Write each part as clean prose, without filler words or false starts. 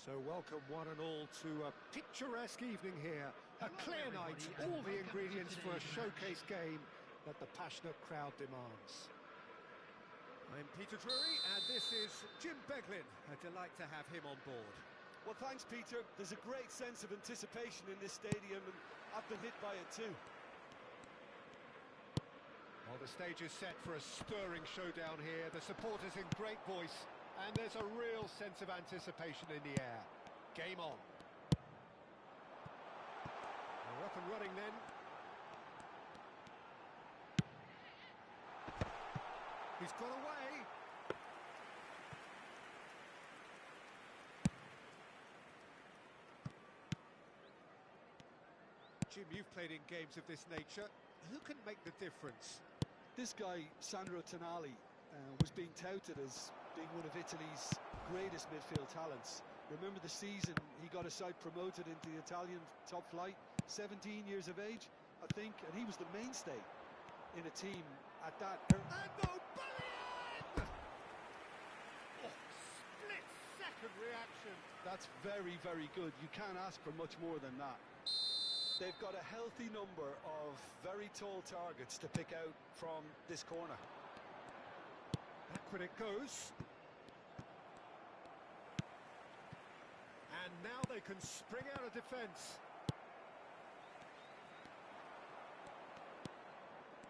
So welcome one and all to a picturesque evening here. A clear night, all the ingredients for a showcase game that the passionate crowd demands. I'm Peter Drury and this is Jim Beglin. A delight to have him on board. Well, thanks, Peter. There's a great sense of anticipation in this stadium, and I've been hit by it too. Well, the stage is set for a stirring showdown here. The supporters in great voice, and there's a real sense of anticipation in the air. Game on. We're up and running then. He's got away. Jim, you've played in games of this nature. Who can make the difference? This guy, Sandro Tonali, was being touted as being one of Italy's greatest midfield talents. Remember the season he got a side promoted into the Italian top flight, 17 years of age, I think, and he was the mainstay in a team at that. And O'Brien! Oh, split-second reaction. That's very, very good. You can't ask for much more than that. They've got a healthy number of very tall targets to pick out from this corner. Backward it goes. And now they can spring out of defence.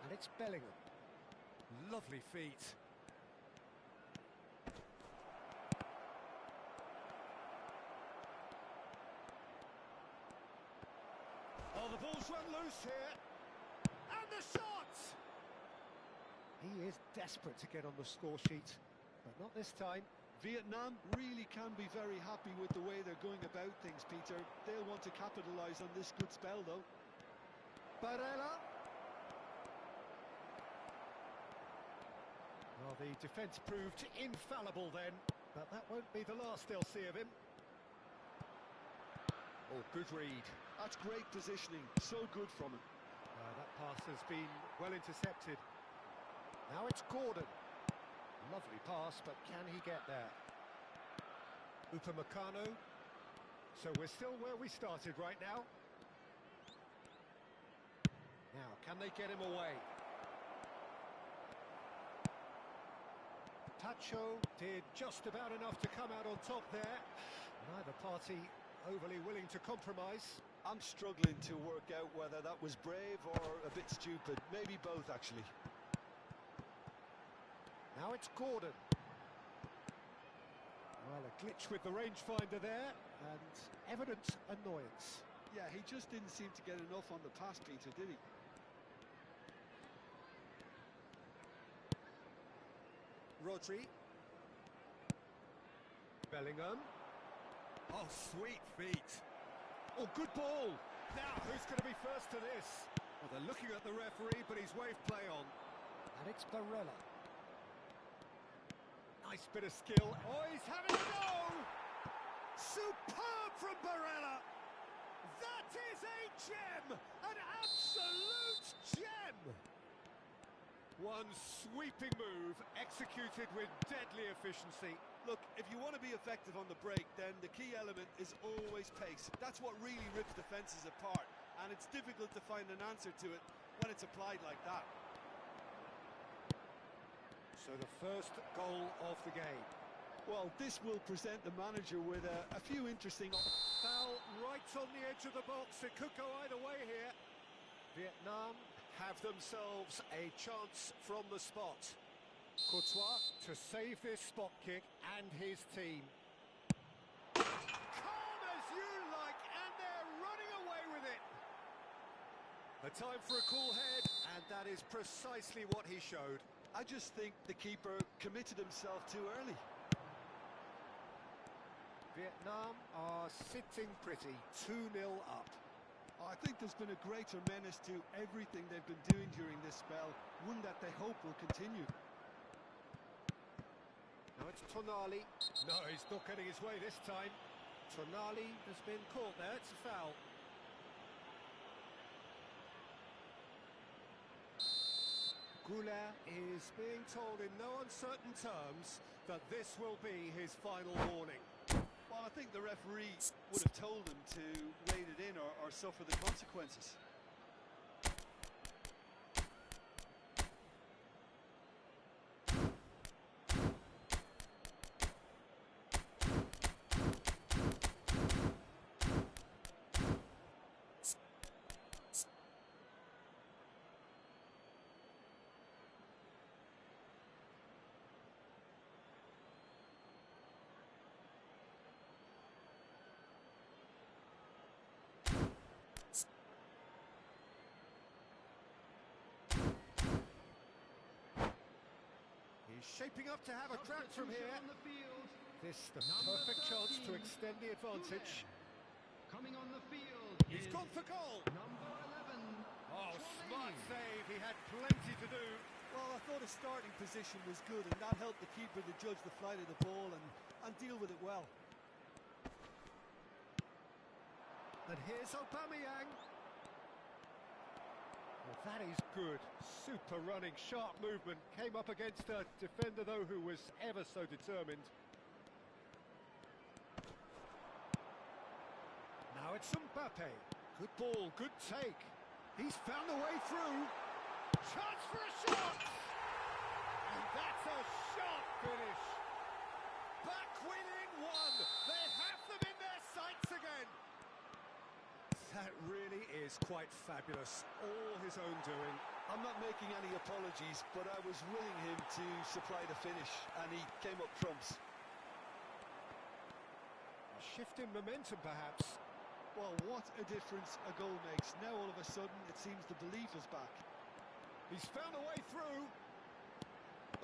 And it's Bellingham. Lovely feet. Oh, the ball's run loose here. And the shot! He is desperate to get on the score sheet, but not this time. Vietnam really can be very happy with the way they're going about things, Peter. They'll want to capitalise on this good spell, though. Barella. Well, the defence proved infallible then, but that won't be the last they'll see of him. Oh, good read. That's great positioning, so good from him. That pass has been well intercepted. Now it's Gordon. Lovely pass, but can he get there? Upamecano. So we're still where we started right now. Now, can they get him away? Tacho did just about enough to come out on top there. Neither party overly willing to compromise. I'm struggling to work out whether that was brave or a bit stupid. Maybe both, actually. Now it's Gordon. Well, a glitch with the rangefinder there, and evident annoyance. Yeah, he just didn't seem to get enough on the pass, Peter, did he? Rodri. Bellingham. Oh, sweet feet. Oh, good ball. Now, who's going to be first to this? Well, they're looking at the referee, but he's waved play on. And it's Barella. Nice bit of skill. Oh, he's having a go! Superb from Barella! That is a gem! An absolute gem! One sweeping move, executed with deadly efficiency. Look, if you want to be effective on the break, then the key element is always pace. That's what really rips defences apart, and it's difficult to find an answer to it when it's applied like that. So the first goal of the game. Well, this will present the manager with a few interesting... Foul right on the edge of the box. It could go either way here. Vietnam have themselves a chance from the spot. Courtois to save this spot kick and his team. Calm as you like, and they're running away with it. A time for a cool head, and that is precisely what he showed. I just think the keeper committed himself too early. Vietnam are sitting pretty, 2-0 up. I think there's been a greater menace to everything they've been doing during this spell, one that they hope will continue. Now it's Tonali. No, he's not getting his way this time. Tonali has been caught there, it's a foul. Goulart is being told in no uncertain terms that this will be his final warning. Well, Well, I think the referee would have told him to rein it in or suffer the consequences. He's shaping up to have a crack from here. This the perfect chance to extend the advantage. Coming on the field. He's gone for goal. Number 11. Oh, smart save. He had plenty to do. Well, I thought his starting position was good, and that helped the keeper to judge the flight of the ball and deal with it well. And here's Aubameyang. Well, that is good. Super running, sharp movement. Came up against a defender, though, who was ever so determined. Now it's Mbappe. Good ball, good take. He's found a way through. Chance for a shot! And that's a sharp finish. Back within one. They have them in their sights again. That really is quite fabulous. All his own doing. I'm not making any apologies, but I was willing him to supply the finish, and he came up trumps. A shift in momentum, perhaps. Well, what a difference a goal makes. Now, all of a sudden, it seems the belief is back. He's found a way through.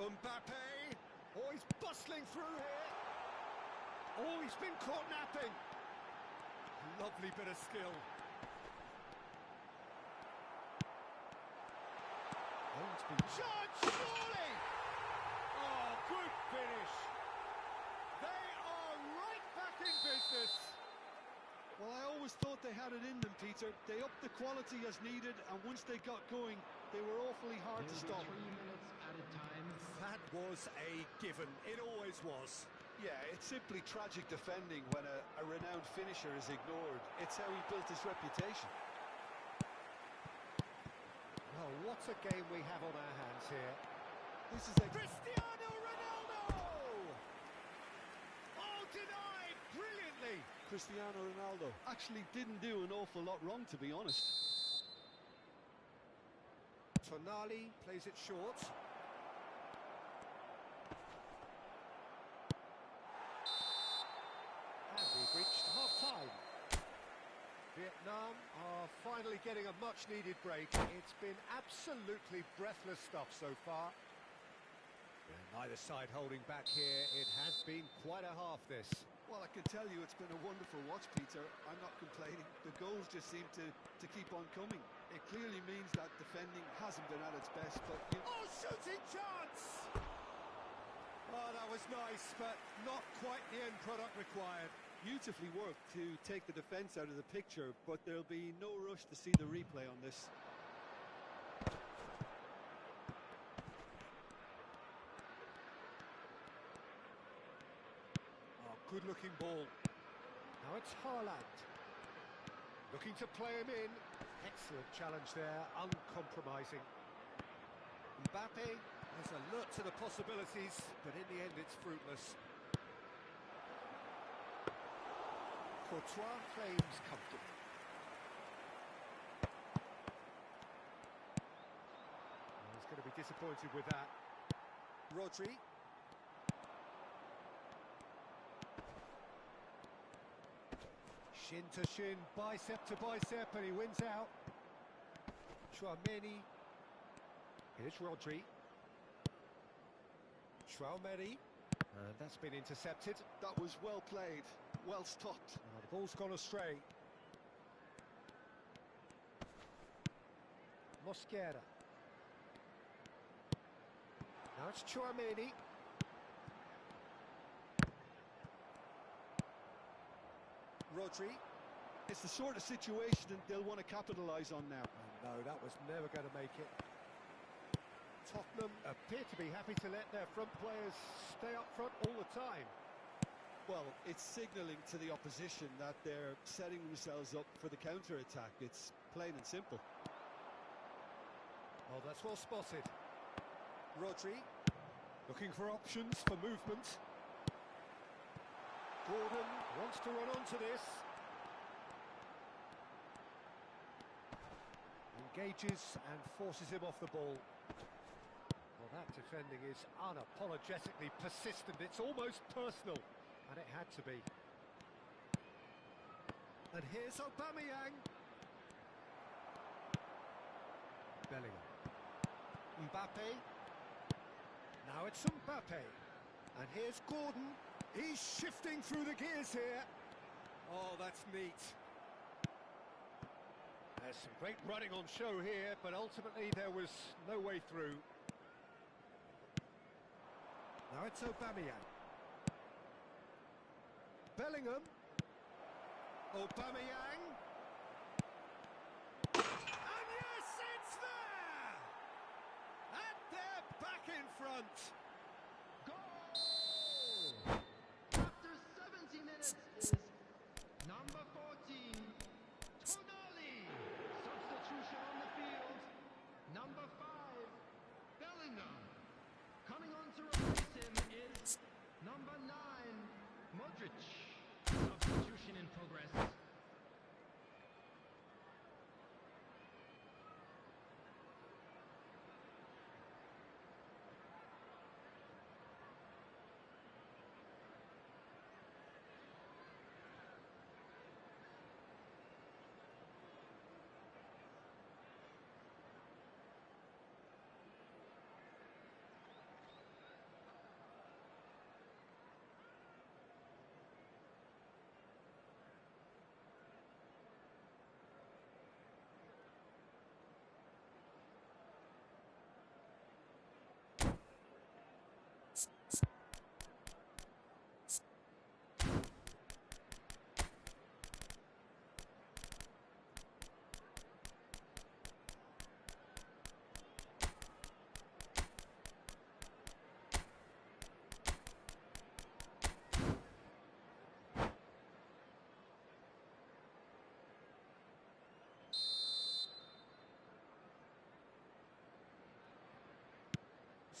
Mbappe. Oh, he's bustling through here. Oh, he's been caught napping. Lovely bit of skill. Oh, it's been charged, surely! Oh, good finish. They are right back in business. Well, I always thought they had it in them, Peter. They upped the quality as needed, and once they got going, they were awfully hard to stop. 3 minutes at a time. That was a given. It always was. Yeah, it's simply tragic defending when a renowned finisher is ignored. It's how he built his reputation. Well, what a game we have on our hands here. This is a... Cristiano Ronaldo! Oh, denied brilliantly. Cristiano Ronaldo actually didn't do an awful lot wrong, to be honest. Tonali plays it short. And we've reached half-time. Vietnam are finally getting a much-needed break. It's been absolutely breathless stuff so far. Yeah, neither side holding back here. It has been quite a half, this. Well, I can tell you it's been a wonderful watch, Peter. I'm not complaining. The goals just seem to keep on coming. It clearly means that defending hasn't been at its best, but... Oh, shooting chance! Oh, that was nice, but not quite the end product required. Beautifully worked to take the defence out of the picture, but there'll be no rush to see the replay on this. Oh, good-looking ball. Now it's Haaland. Looking to play him in. Excellent challenge there, uncompromising. Mbappe is alert to the possibilities, but in the end it's fruitless. Courtois claims comfortably. He's going to be disappointed with that. Rodri. Shin to shin, bicep to bicep, and he wins out. Tchouaméni. Here's Rodri. Tchouaméni. And that's been intercepted. That was well played, well stopped. The ball's gone astray. Mosquera. Now it's Tchouaméni. Rodri. It's the sort of situation that they'll want to capitalise on now. Oh, no, that was never going to make it. Tottenham appear to be happy to let their front players stay up front all the time. Well, it's signalling to the opposition that they're setting themselves up for the counter-attack. It's plain and simple. Oh, that's well spotted. Rodri, looking for options for movement. Gordon wants to run onto this. Engages and forces him off the ball. Well, that defending is unapologetically persistent. It's almost personal, and it had to be. And here's Aubameyang. Bellingham. Mbappe. Now it's Mbappe. And here's Gordon. He's shifting through the gears here. Oh, that's neat. There's some great running on show here, but ultimately there was no way through. Now it's Aubameyang. Bellingham. Aubameyang. And yes, it's there! And they're back in front. Goal! After 70 minutes is number 14, Tonali. Substitution on the field. Number 5, Bellingham. Coming on to replace him is number 9, Modric. Substitution in progress.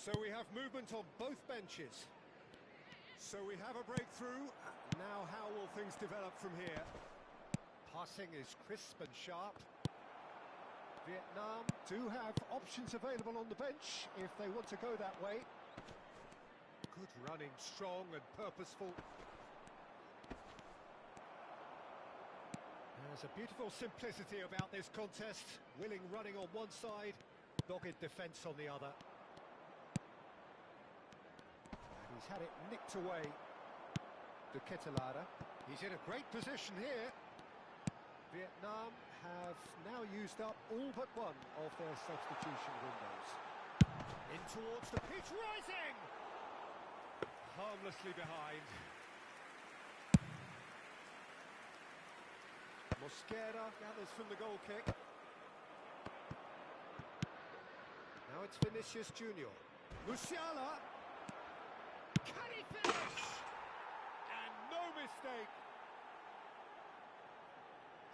So we have movement on both benches. So we have a breakthrough. Now how will things develop from here? Passing is crisp and sharp. Vietnam do have options available on the bench if they want to go that way. Good running, strong and purposeful. There's a beautiful simplicity about this contest. Willing running on one side, dogged defence on the other. He's had it nicked away. De Ketelare. He's in a great position here. Vietnam have now used up all but one of their substitution windows. In towards the pitch, rising! Harmlessly behind. Mosquera gathers from the goal kick. Now it's Vinicius Junior. Musiala. Can he finish? And no mistake.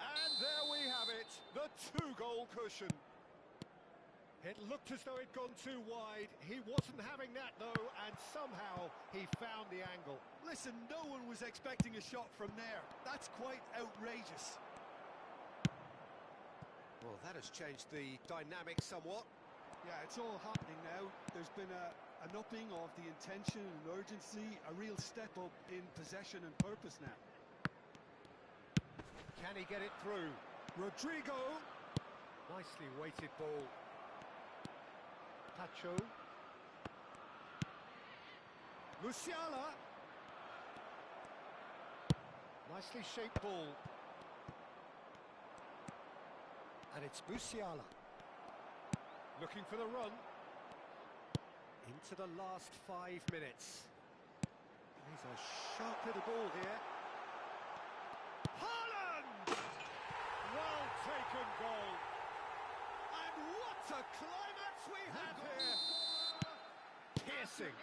And there we have it, the two-goal cushion. It looked as though it'd gone too wide. He wasn't having that, though, and somehow he found the angle. Listen, no one was expecting a shot from there. That's quite outrageous. Well, that has changed the dynamic somewhat. Yeah, it's all happening now. There's been an upping of the intention and urgency, a real step up in possession and purpose now. Can he get it through? Rodrigo. Nicely weighted ball. Pacho. Musiala. Nicely shaped ball. And it's Musiala. Looking for the run. Into the last 5 minutes. He's a sharp little ball here. Haaland! Well taken goal. And what a climax we have here. Piercing,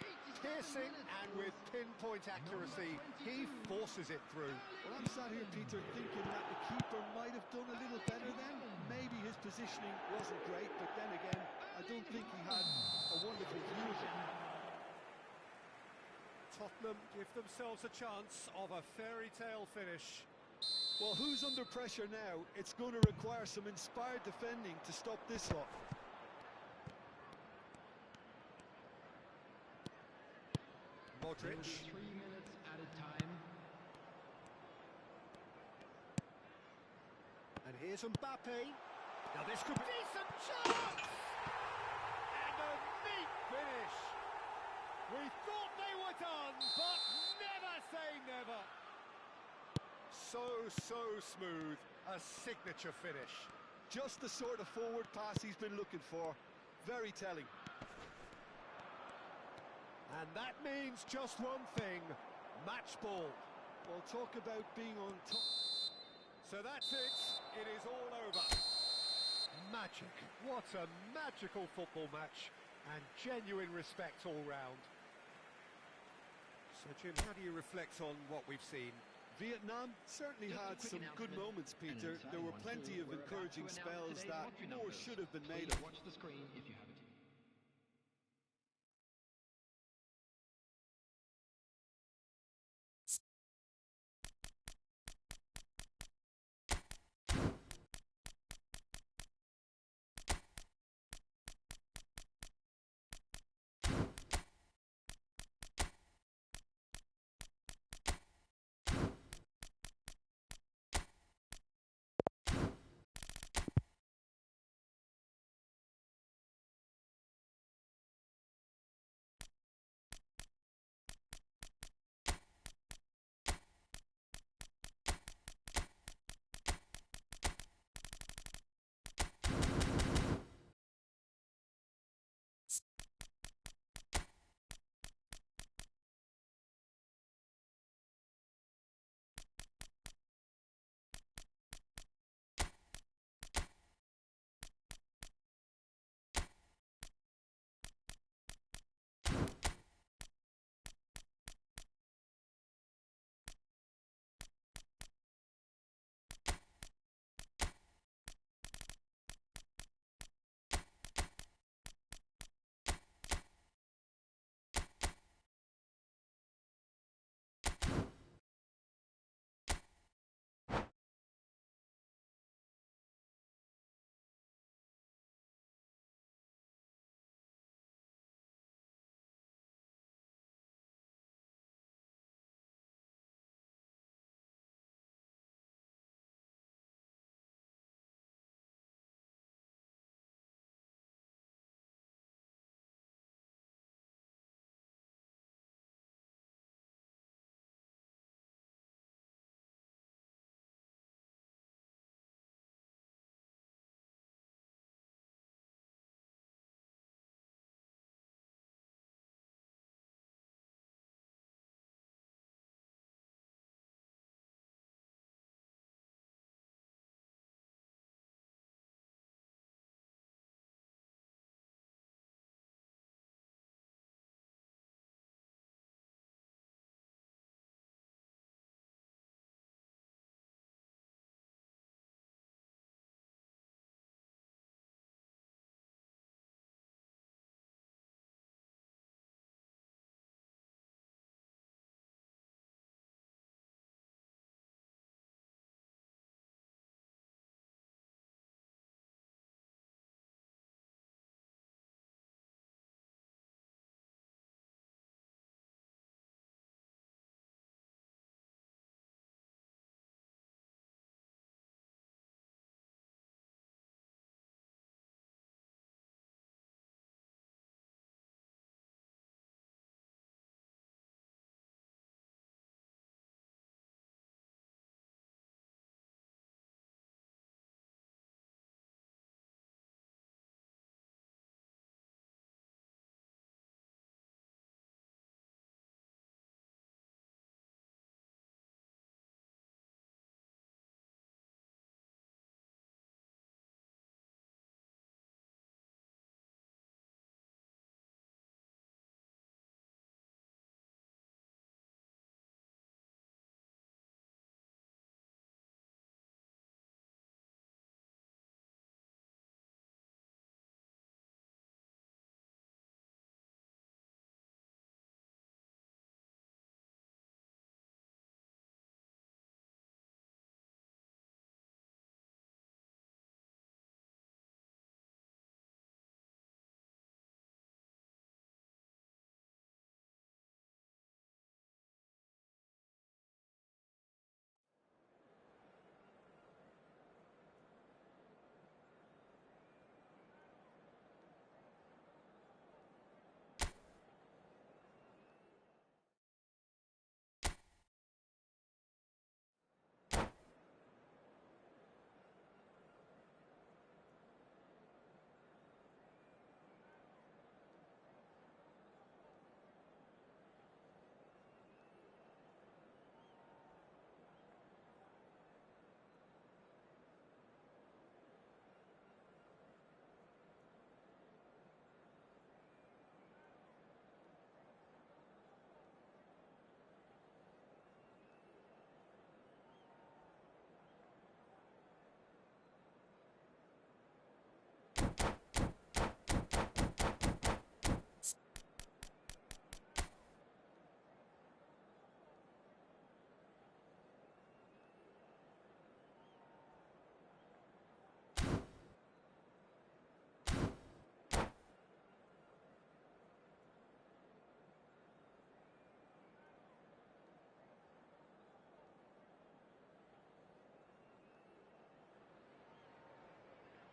piercing, and with pinpoint accuracy, he forces it through. Well, I'm sat here, Peter, thinking that the keeper might have done a little better then. Maybe his positioning wasn't great, but then again, I don't think he had a wonderful view of it. Tottenham give themselves a chance of a fairy tale finish. Well, who's under pressure now? It's going to require some inspired defending to stop this lot. Modric. 3 minutes at a time. And here's Mbappe. Now this could be a decent chance! And a neat finish. We thought they were done, but never say never. So smooth. A signature finish. Just the sort of forward pass he's been looking for. Very telling. And that means just one thing. Match ball. Well, talk about being on top. So that's it. It is all over. Magic. What a magical football match. And genuine respect all round. So, Jim, how do you reflect on what we've seen? Vietnam certainly Just a had quick some good announcement. moments, Peter. And There were one, plenty two, of we're about encouraging to announce spells today's that lottery more numbers. should have been made Please of. watch the screen if you have it.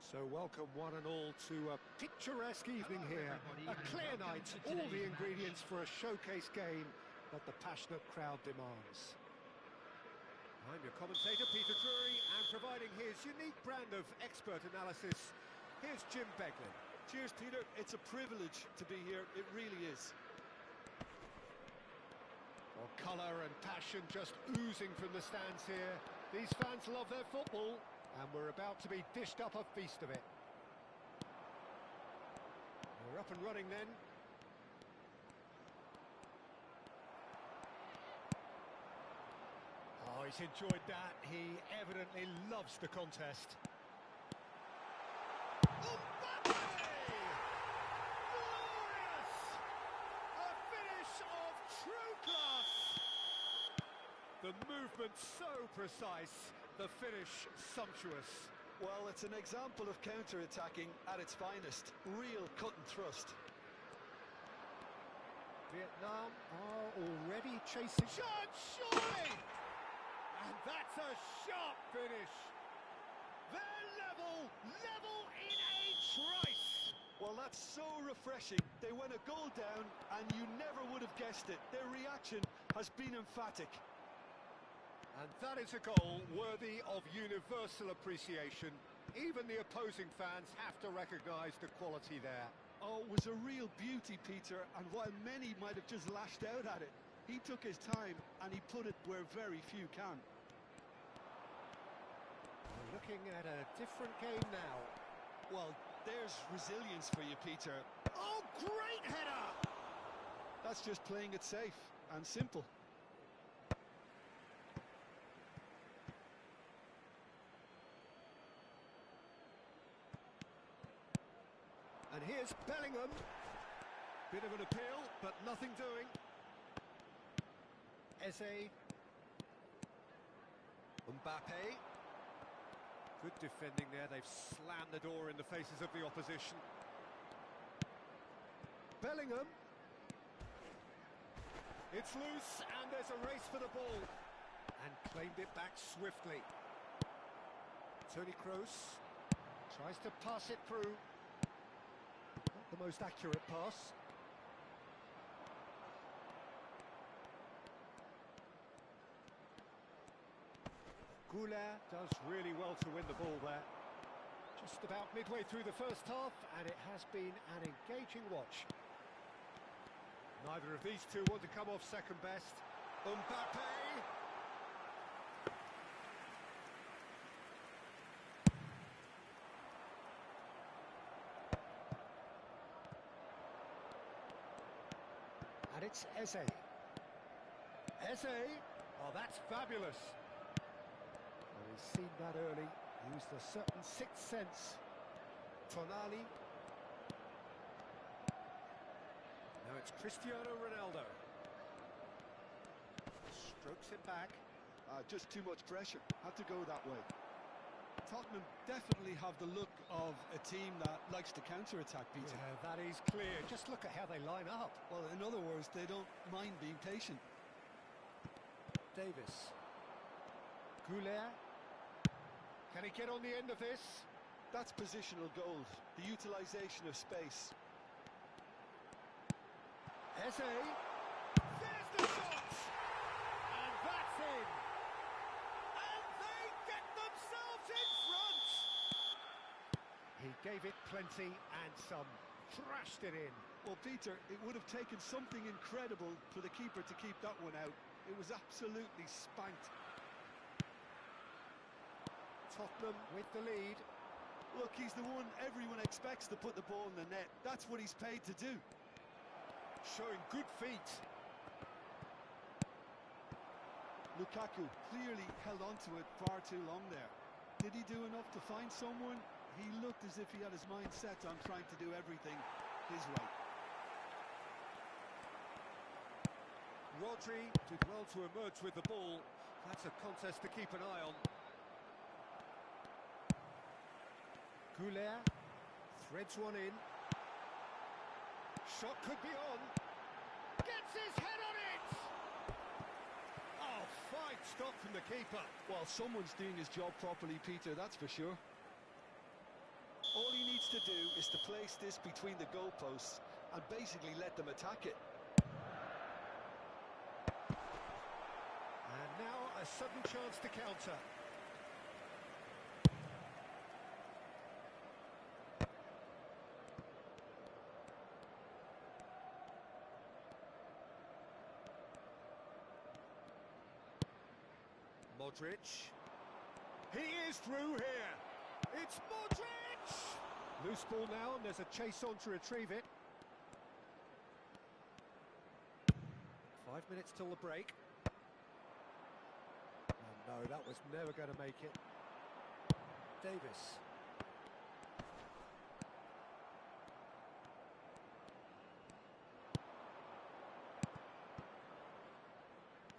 So welcome one and all to a picturesque evening here. A clear night, all the ingredients for a showcase game that the passionate crowd demands. I'm your commentator, Peter Drury, and providing his unique brand of expert analysis, here's Jim Beglin. Cheers, Peter. It's a privilege to be here. It really is. Well, colour and passion just oozing from the stands here. These fans love their football, and we're about to be dished up a feast of it. We're up and running then. Oh, he's enjoyed that. He evidently loves the contest. Mbappe! Glorious! A finish of true class. The movement so precise, the finish sumptuous. Well, it's an example of counter-attacking at its finest. Real cut and thrust. Vietnam are already chasing. Shot, surely! And that's a sharp finish. They're level in a trice. Well, that's so refreshing. They went a goal down, and you never would have guessed it. Their reaction has been emphatic. And that is a goal worthy of universal appreciation. Even the opposing fans have to recognise the quality there. Oh, it was a real beauty, Peter, and while many might have just lashed out at it, he took his time and he put it where very few can. We're looking at a different game now. Well, there's resilience for you, Peter. Oh, great header! That's just playing it safe and simple. And here's Bellingham. Bit of an appeal, but nothing doing. Eze. Mbappe. Good defending there. They've slammed the door in the faces of the opposition. Bellingham. It's loose, and there's a race for the ball. And claimed it back swiftly. Toni Kroos tries to pass it through. Not the most accurate pass. Goulet does really well to win the ball there. Just about midway through the first half, and it has been an engaging watch. Neither of these two want to come off second best. Mbappe! And it's Eze. Eze! Oh, that's fabulous. Well, he's seen that early. Used a certain sixth sense. Tonali. Now it's Cristiano Ronaldo. Strokes it back. Just too much pressure. Had to go that way. Tottenham definitely have the look of a team that likes to counter-attack, Peter. Yeah, that is clear. Just look at how they line up. Well, in other words, they don't mind being patient. Davis. Goulet. Can he get on the end of this? That's positional gold, the utilisation of space. Eze. There's the shot! And that's in! And they get themselves in front! He gave it plenty and some. Thrashed it in. Well, Peter, it would have taken something incredible for the keeper to keep that one out. It was absolutely spanked. Tottenham with the lead. Look, he's the one everyone expects to put the ball in the net. That's what he's paid to do. Showing good feet. Lukaku clearly held on to it far too long there. Did he do enough to find someone? He looked as if he had his mind set on trying to do everything his way. Rodri did well to emerge with the ball. That's a contest to keep an eye on. Goulet threads one in. Shot could be on. Gets his head on it! Oh, fine stop from the keeper. Well, someone's doing his job properly, Peter, that's for sure. All he needs to do is to place this between the goalposts and basically let them attack it. And now a sudden chance to counter. Modric. He is through here. It's Modric! Loose ball now, and there's a chase on to retrieve it. 5 minutes till the break. Oh no, that was never going to make it. Davis.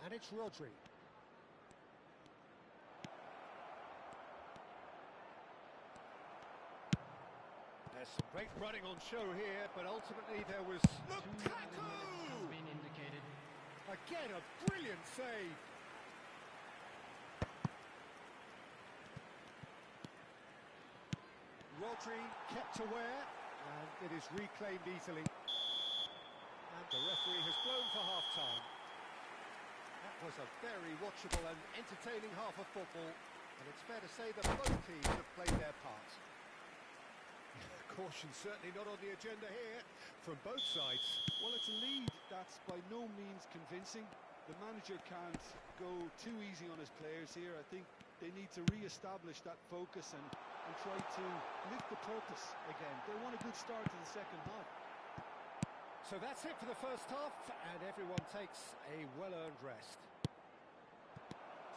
And it's Rodri. There's some great running on show here, but ultimately there was Has been indicated. again a brilliant save. Rodri kept aware, and it is reclaimed easily. And the referee has blown for half-time. That was a very watchable and entertaining half of football, and it's fair to say that both teams have played their part. Caution certainly not on the agenda here from both sides. Well, it's a lead that's by no means convincing. The manager can't go too easy on his players here. I think they need to re-establish that focus and try to lift the purpose again. They want a good start to the second half. So that's it for the first half, and everyone takes a well-earned rest.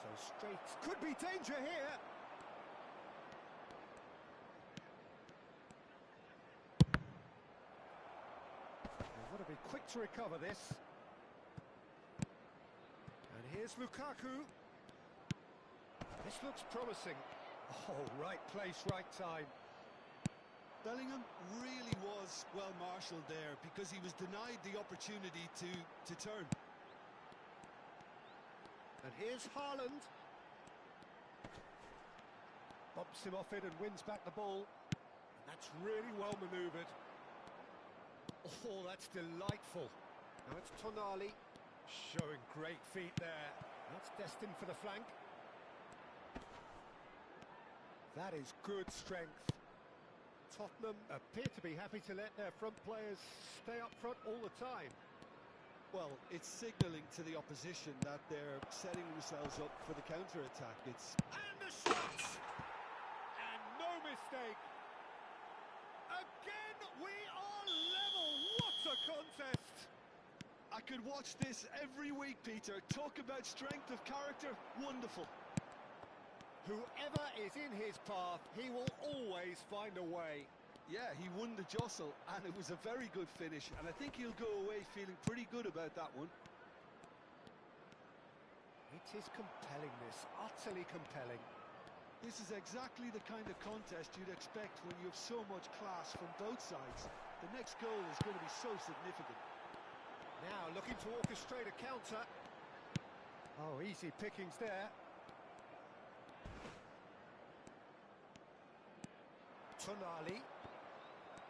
So straight could be danger here. They've got to be quick to recover this. And here's Lukaku. This looks promising. Oh, right place, right time. Bellingham really was well marshalled there because he was denied the opportunity to turn. And here's Haaland. Bumps him off it and wins back the ball. And that's really well manoeuvred. Oh, that's delightful. Now it's Tonali, showing great feet there. That's destined for the flank. That is good strength. Tottenham appear to be happy to let their front players stay up front all the time. Well, it's signalling to the opposition that they're setting themselves up for the counter-attack. It's And the shot! And no mistake. Again, we are level. What a contest! I could watch this every week, Peter. Talk about strength of character. Wonderful. Whoever is in his path, he will always find a way. Yeah, he won the jostle, and it was a very good finish, and I think he'll go away feeling pretty good about that one. It is compelling, this, utterly compelling. This is exactly the kind of contest you'd expect when you have so much class from both sides. The next goal is going to be so significant. Now looking to orchestrate a counter. Oh, easy pickings there. Tonali.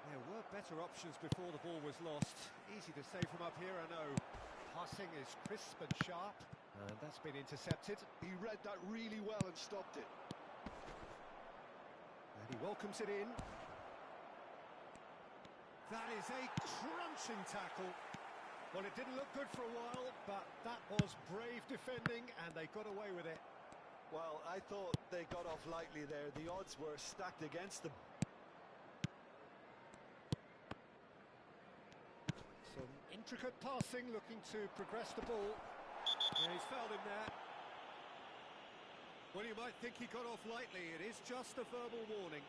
There were better options before the ball was lost. Easy to say from up here, I know. Passing is crisp and sharp, and that's been intercepted. He read that really well and stopped it. And he welcomes it in. That is a crunching tackle. Well, it didn't look good for a while, but that was brave defending, and they got away with it. Well, I thought they got off lightly there. The odds were stacked against them. Some intricate passing, looking to progress the ball. Yeah, he's fouled him there. Well, you might think he got off lightly. It is just a verbal warning.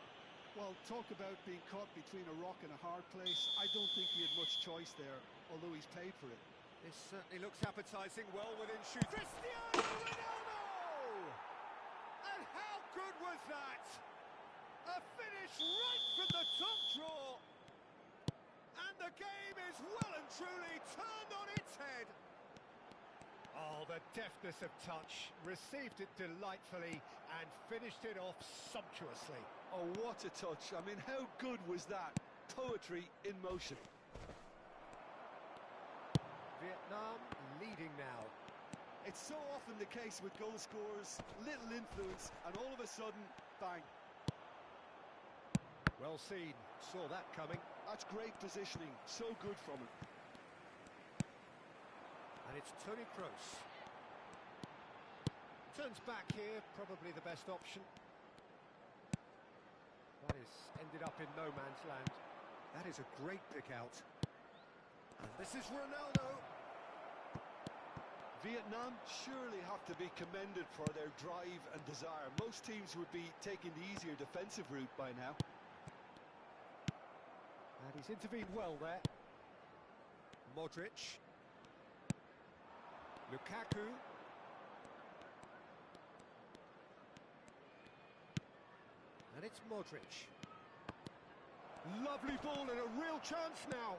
Well, talk about being caught between a rock and a hard place. I don't think he had much choice there, although he's paid for it. This certainly looks appetising, well within shoot. Cristiano Ronaldo! And how good was that? A finish right from the top draw. And the game is well and truly turned on its head. Oh, the deftness of touch. Received it delightfully and finished it off sumptuously. Oh, what a touch. I mean, how good was that? Poetry in motion. Vietnam leading now. It's so often the case with goal scorers, little influence, and all of a sudden, bang. Well seen, saw that coming. That's great positioning, so good from him. And it's Toni Kroos. Turns back here, probably the best option. That is ended up in no man's land. That is a great pick out. And this is Ronaldo. Vietnam surely have to be commended for their drive and desire. Most teams would be taking the easier defensive route by now. And he's intervened well there. Modric. Lukaku. And it's Modric. Lovely ball and a real chance now.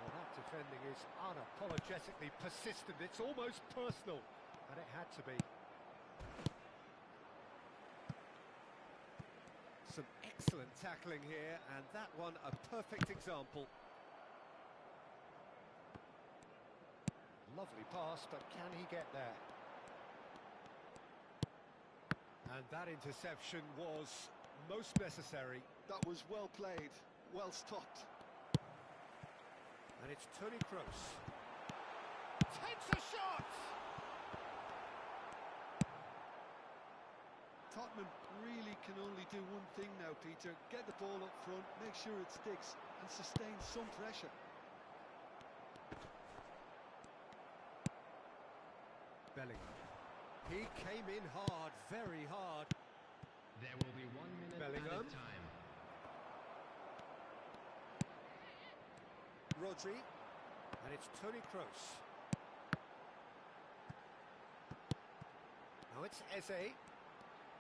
Well, that defending is unapologetically persistent. It's almost personal. And it had to be. Some excellent tackling here, and that one a perfect example. Lovely pass, but can he get there? And that interception was most necessary. That was well played, well stopped. And it's Toni Kroos. Takes a shot! Tottenham really can only do one thing now, Peter. Get the ball up front, make sure it sticks, and sustain some pressure. Bellingham. He came in hard, very hard. There will be 1 minute Bellingham. added time. Rodri. And it's Toni Kroos. Now it's Eze.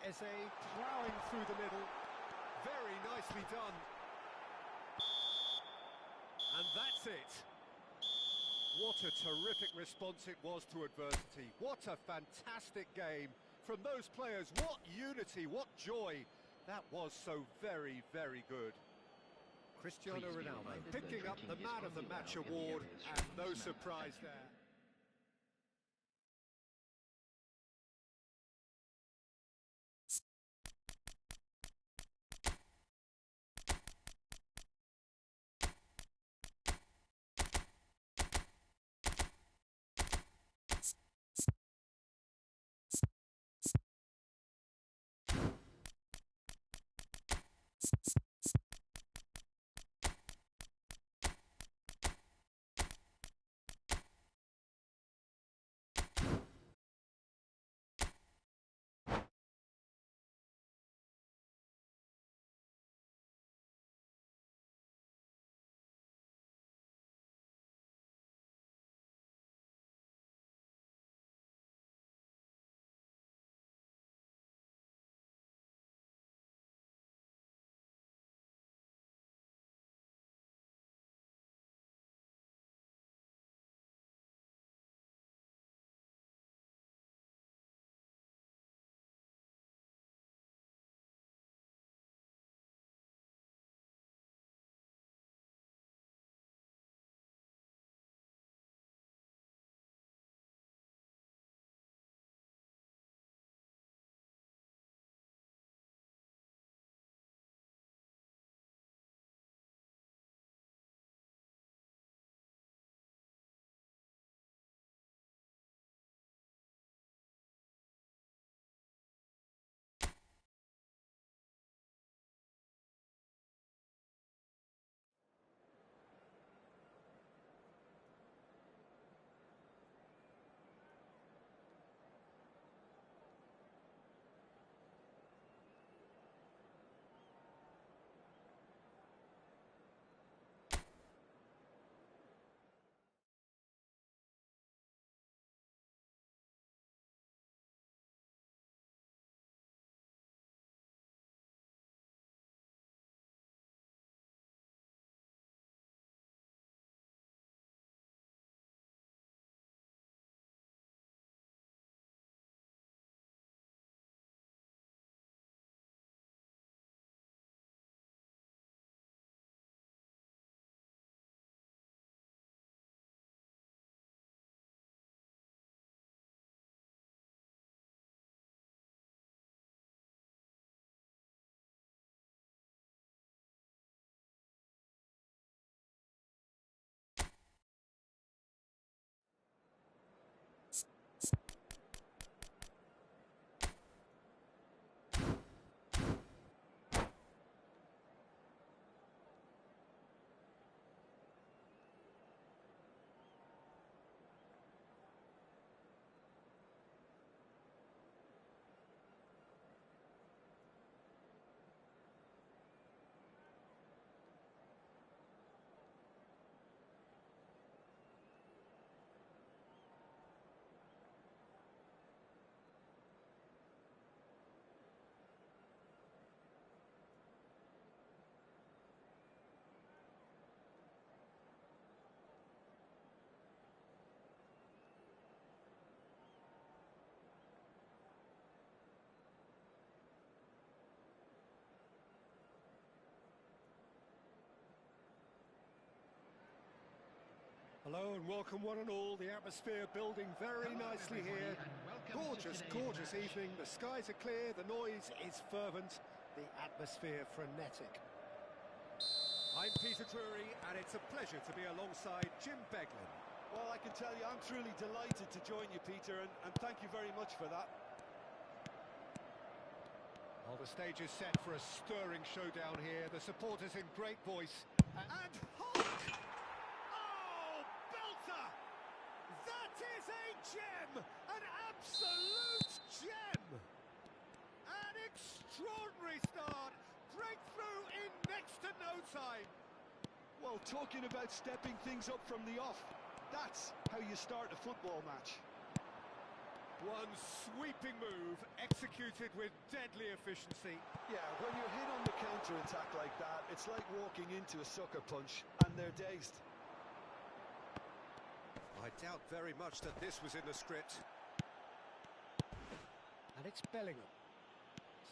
Eze ploughing through the middle. Very nicely done. And that's it. What a terrific response it was to adversity. What a fantastic game from those players. What unity, what joy. That was so very, very good. Cristiano Ronaldo picking up the Man of the Match award, and no surprise there. Hello and welcome one and all. The atmosphere building very Hello, nicely everybody, here. and welcome to Gorgeous, today's gorgeous match. evening. The skies are clear, the noise is fervent, the atmosphere frenetic. I'm Peter Drury and it's a pleasure to be alongside Jim Beglin. Well, I can tell you, I'm truly delighted to join you, Peter, and thank you very much for that. Well, the stage is set for a stirring showdown here. The supporters in great voice. And Hulk! Oh, belter! That is a gem! An absolute gem! An extraordinary start! Breakthrough in next to no time! Well, talking about stepping things up from the off, that's how you start a football match. One sweeping move, executed with deadly efficiency. Yeah, when you're hit on the counter-attack like that, it's like walking into a sucker punch, and they're dazed. I doubt very much that this was in the script. And it's Bellingham.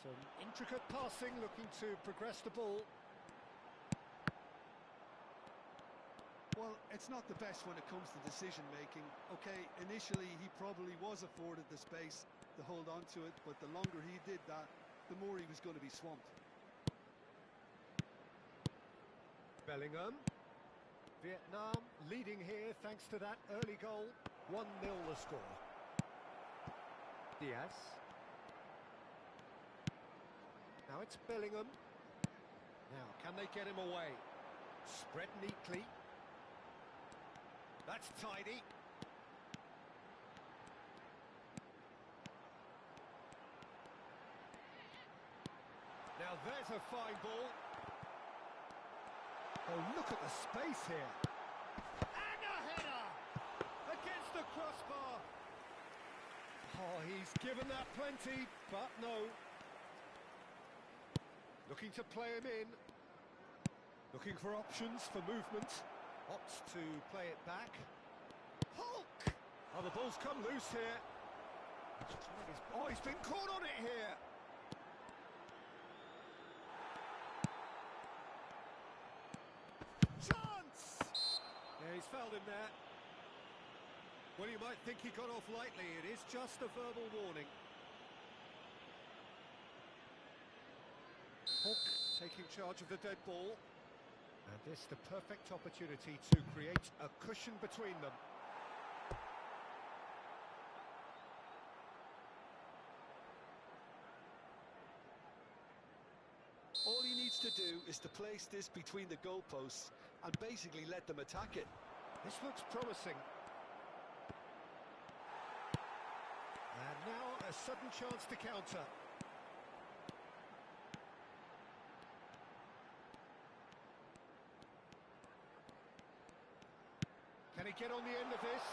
Some intricate passing, looking to progress the ball. Well, it's not the best when it comes to decision-making. Okay, initially he probably was afforded the space to hold on to it, but the longer he did that, the more he was going to be swamped. Bellingham. Vietnam leading here thanks to that early goal. 1-0 the score. Diaz. Now it's Bellingham. Now, can they get him away? Spread neatly. That's tidy. Now there's a fine ball. Oh, look at the space here. And a header! Against the crossbar. Oh, he's given that plenty, but no. Looking to play him in. Looking for options for movement. Opts to play it back. Hulk! Oh, the ball's come loose here. Oh, he's been caught on it here. Chance! Yeah, he's fouled him there. Well, you might think he got off lightly. It is just a verbal warning. Hulk taking charge of the dead ball. And this the perfect opportunity to create a cushion between them. All he needs to do is to place this between the goalposts and basically let them attack it. This looks promising. And now a sudden chance to counter. Can he get on the end of this?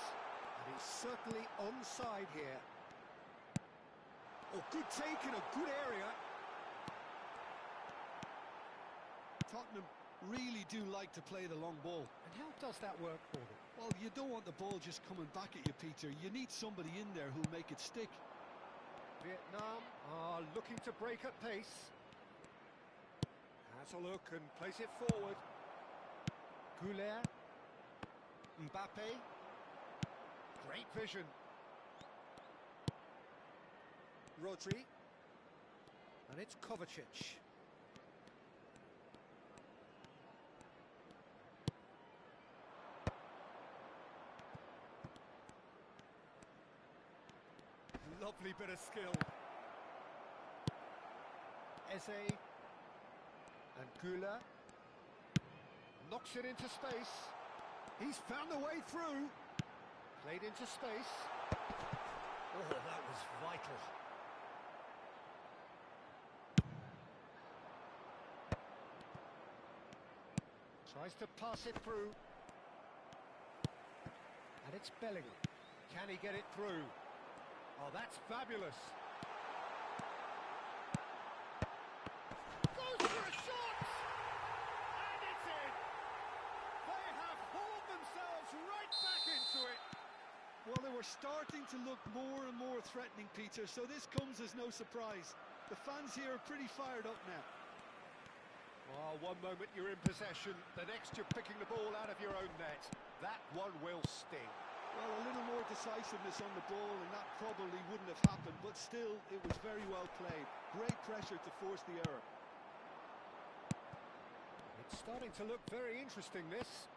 And he's certainly onside here. Oh, good take in a good area. Tottenham really do like to play the long ball. And how does that work for them? Well, you don't want the ball just coming back at you, Peter. You need somebody in there who'll make it stick. Vietnam are looking to break at pace. Has a look and plays it forward. Goulet. Mbappe. Great vision. Rodri. And it's Kovacic. Lovely bit of skill. Eze. And Gula. Knocks it into space. He's found a way through. Played into space. Oh, that was vital. Tries to pass it through. And it's Bellingham. Can he get it through? Oh, that's fabulous. Goes for a shot! And it's in! They have hauled themselves right back into it. Well, they were starting to look more and more threatening, Peter, so this comes as no surprise. The fans here are pretty fired up now. Oh, one moment you're in possession, the next you're picking the ball out of your own net. That one will sting. Well, a little more decisiveness on the ball and that probably wouldn't have happened, but still, it was very well played. Great pressure to force the error. It's starting to look very interesting, this.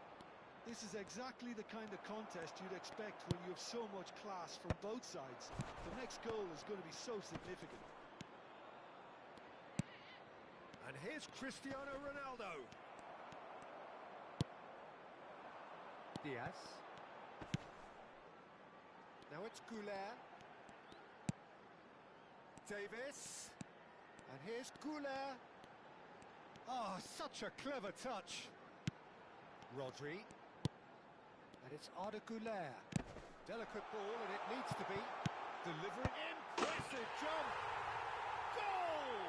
This is exactly the kind of contest you'd expect when you have so much class from both sides. The next goal is going to be so significant. And here's Cristiano Ronaldo. Diaz. Now it's Goulet. Davis. And here's Goulet. Oh, such a clever touch. Rodri. And it's Arda Goulet. Delicate ball, and it needs to be. Delivering. Impressive jump. Goal!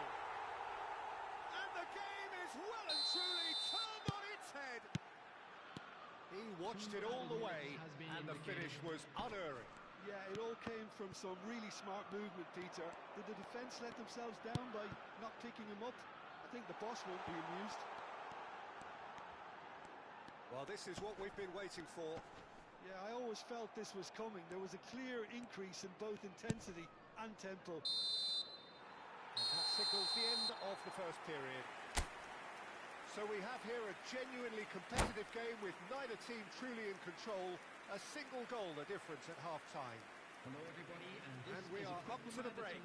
And the game is well and truly turned on its head. He watched it all the way, and the finish was unerring. Yeah, it all came from some really smart movement, Peter. Did the defence let themselves down by not picking him up? I think the boss won't be amused. Well, this is what we've been waiting for. Yeah, I always felt this was coming. There was a clear increase in both intensity and tempo. And that signals the end of the first period. So we have here a genuinely competitive game with neither team truly in control. A single goal the difference at half-time. Hello everybody, And we are up to the break.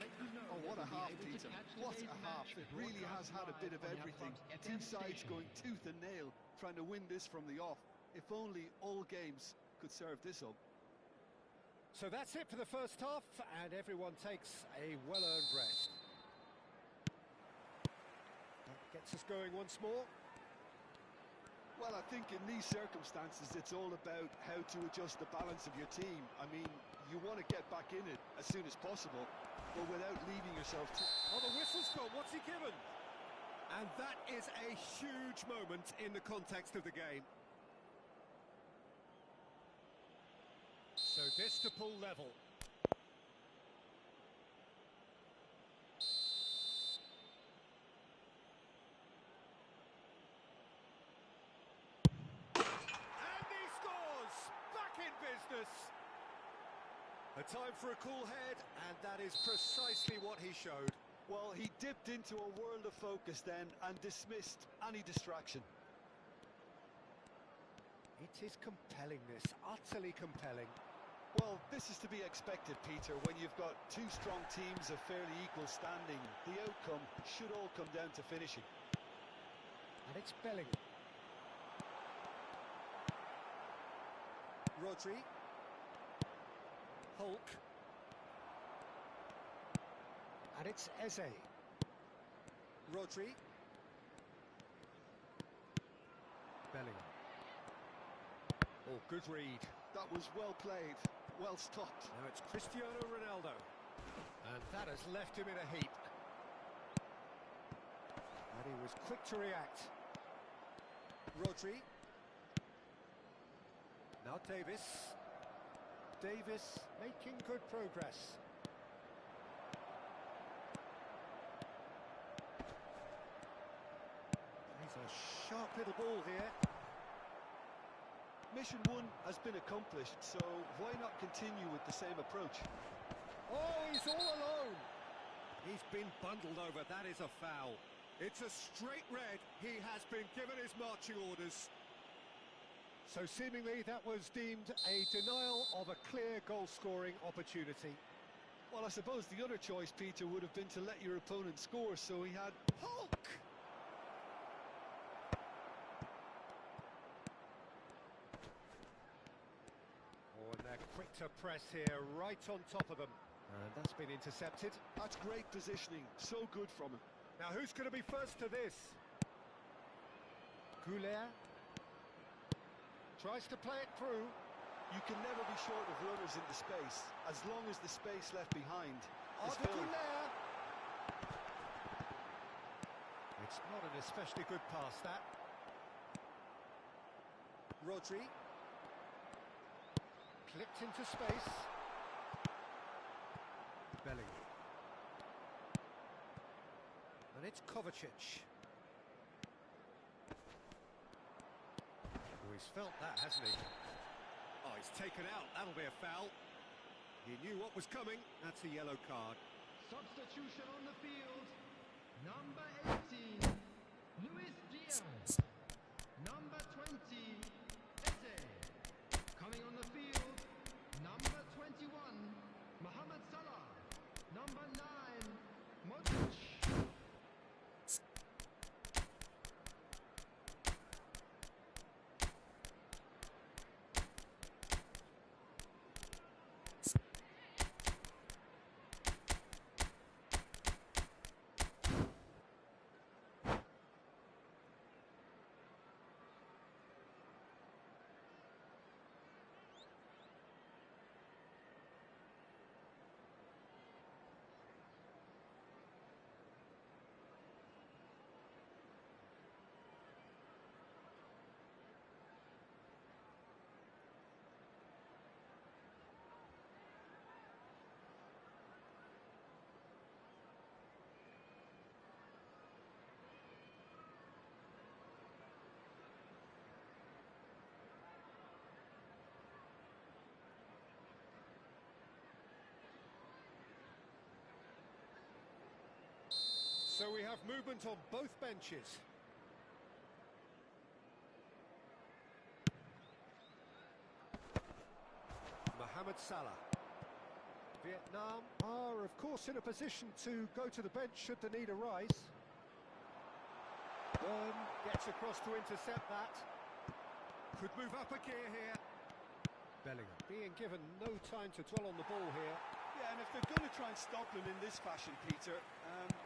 Oh, what a half, Peter. What a half. It really has had a bit of everything. Two sides going tooth and nail, trying to win this from the off. If only all games could serve this up. So that's it for the first half, and everyone takes a well-earned rest. That gets us going once more. Well, I think in these circumstances, it's all about how to adjust the balance of your team. I mean, you want to get back in it as soon as possible, but without leaving yourself too... Oh, the whistle's gone. What's he given? And that is a huge moment in the context of the game. So this to pull level. And he scores! Back in business! A time for a cool head, and that is precisely what he showed. Well, he dipped into a world of focus then and dismissed any distraction. It is compelling, this. Utterly compelling. Well, this is to be expected, Peter, when you've got two strong teams of fairly equal standing. The outcome should all come down to finishing. And it's Bellingham. Rodri. Hulk. And it's Eze. Rodri. Bellingham. Oh, good read. That was well played, well stopped. Now it's Cristiano Ronaldo. And that has left him in a heap. And he was quick to react. Rodri. Now Davis. Davis making good progress. He's a sharp little ball here. Mission one has been accomplished, so why not continue with the same approach? Oh, he's all alone. He's been bundled over. That is a foul. It's a straight red. He has been given his marching orders. So seemingly that was deemed a denial of a clear goal-scoring opportunity. Well, I suppose the other choice, Peter, would have been to let your opponent score, so he had... Hulk! Oh, and they're quick to press here, right on top of them. And that's been intercepted. That's great positioning, so good from him. Now who's going to be first to this? Goulet tries to play it through. You can never be short of runners into space, as long as the space left behind is Arda filled. Goulet. It's not an especially good pass, that. Rodri. Clipped into space. Bellingham. And it's Kovacic. Oh, he's felt that, hasn't he? Oh, he's taken out. That'll be a foul. He knew what was coming. That's a yellow card. Substitution on the field. Number 18, Luis Diaz. Number 20, Eze. Coming on the field, number 21, Mohamed Salah. Number 9, Modric. So we have movement on both benches. Mohamed Salah. Vietnam are, of course, in a position to go to the bench should the need arise. Byrne gets across to intercept that. Could move up a gear here. Bellingham being given no time to dwell on the ball here. Yeah, and if they're going to try and stop them in this fashion, Peter,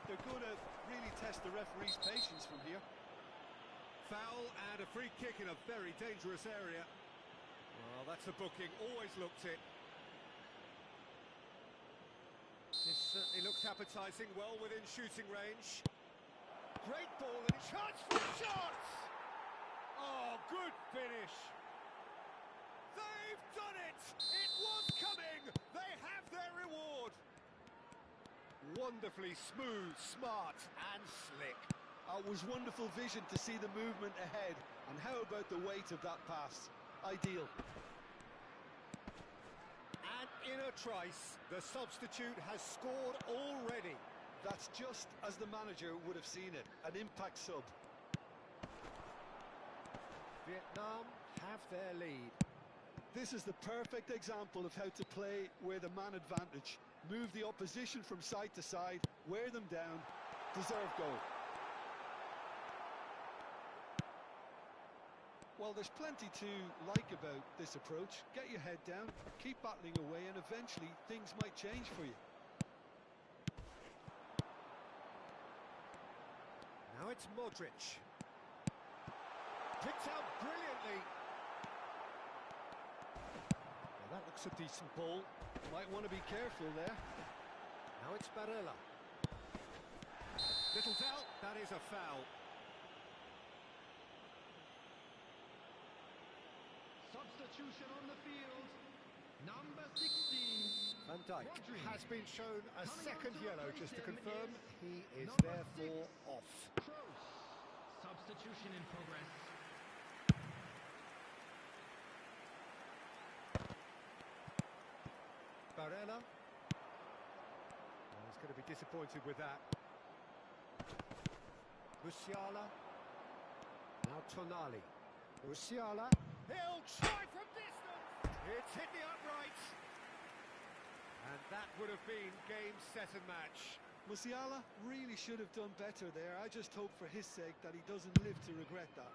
they're going to really test the referee's patience from here. Foul and a free kick in a very dangerous area. Well, that's a booking, always looked it. This certainly looks appetising, well within shooting range. Great ball and chance for a shot! Oh, good finish. They've done it! It was coming! They have their reward! Wonderfully smooth, smart and slick. It was wonderful vision to see the movement ahead, and how about the weight of that pass? Ideal. And in a trice, the substitute has scored already. That's just as the manager would have seen it, an impact sub. Vietnam have their lead. This is the perfect example of how to play with a man advantage. Move the opposition from side to side, wear them down, deserve goal. Well, there's plenty to like about this approach. Get your head down, keep battling away, and eventually things might change for you. Now it's Modric. Picked out brilliantly. Well, that looks a decent ball. Might want to be careful there. Now it's Barella. Little doubt, that is a foul. Substitution on the field. Number 16. Van Dijk Rodri. has been shown a Coming second on to yellow, replace just to him confirm. is He is number therefore 6, off. Kroos. Substitution in progress. Barella. Well, he's going to be disappointed with that. Musiala. Now Tonali. Musiala. He'll try from distance. It's hit the upright. And that would have been game, set and match. Musiala really should have done better there. I just hope for his sake that he doesn't live to regret that.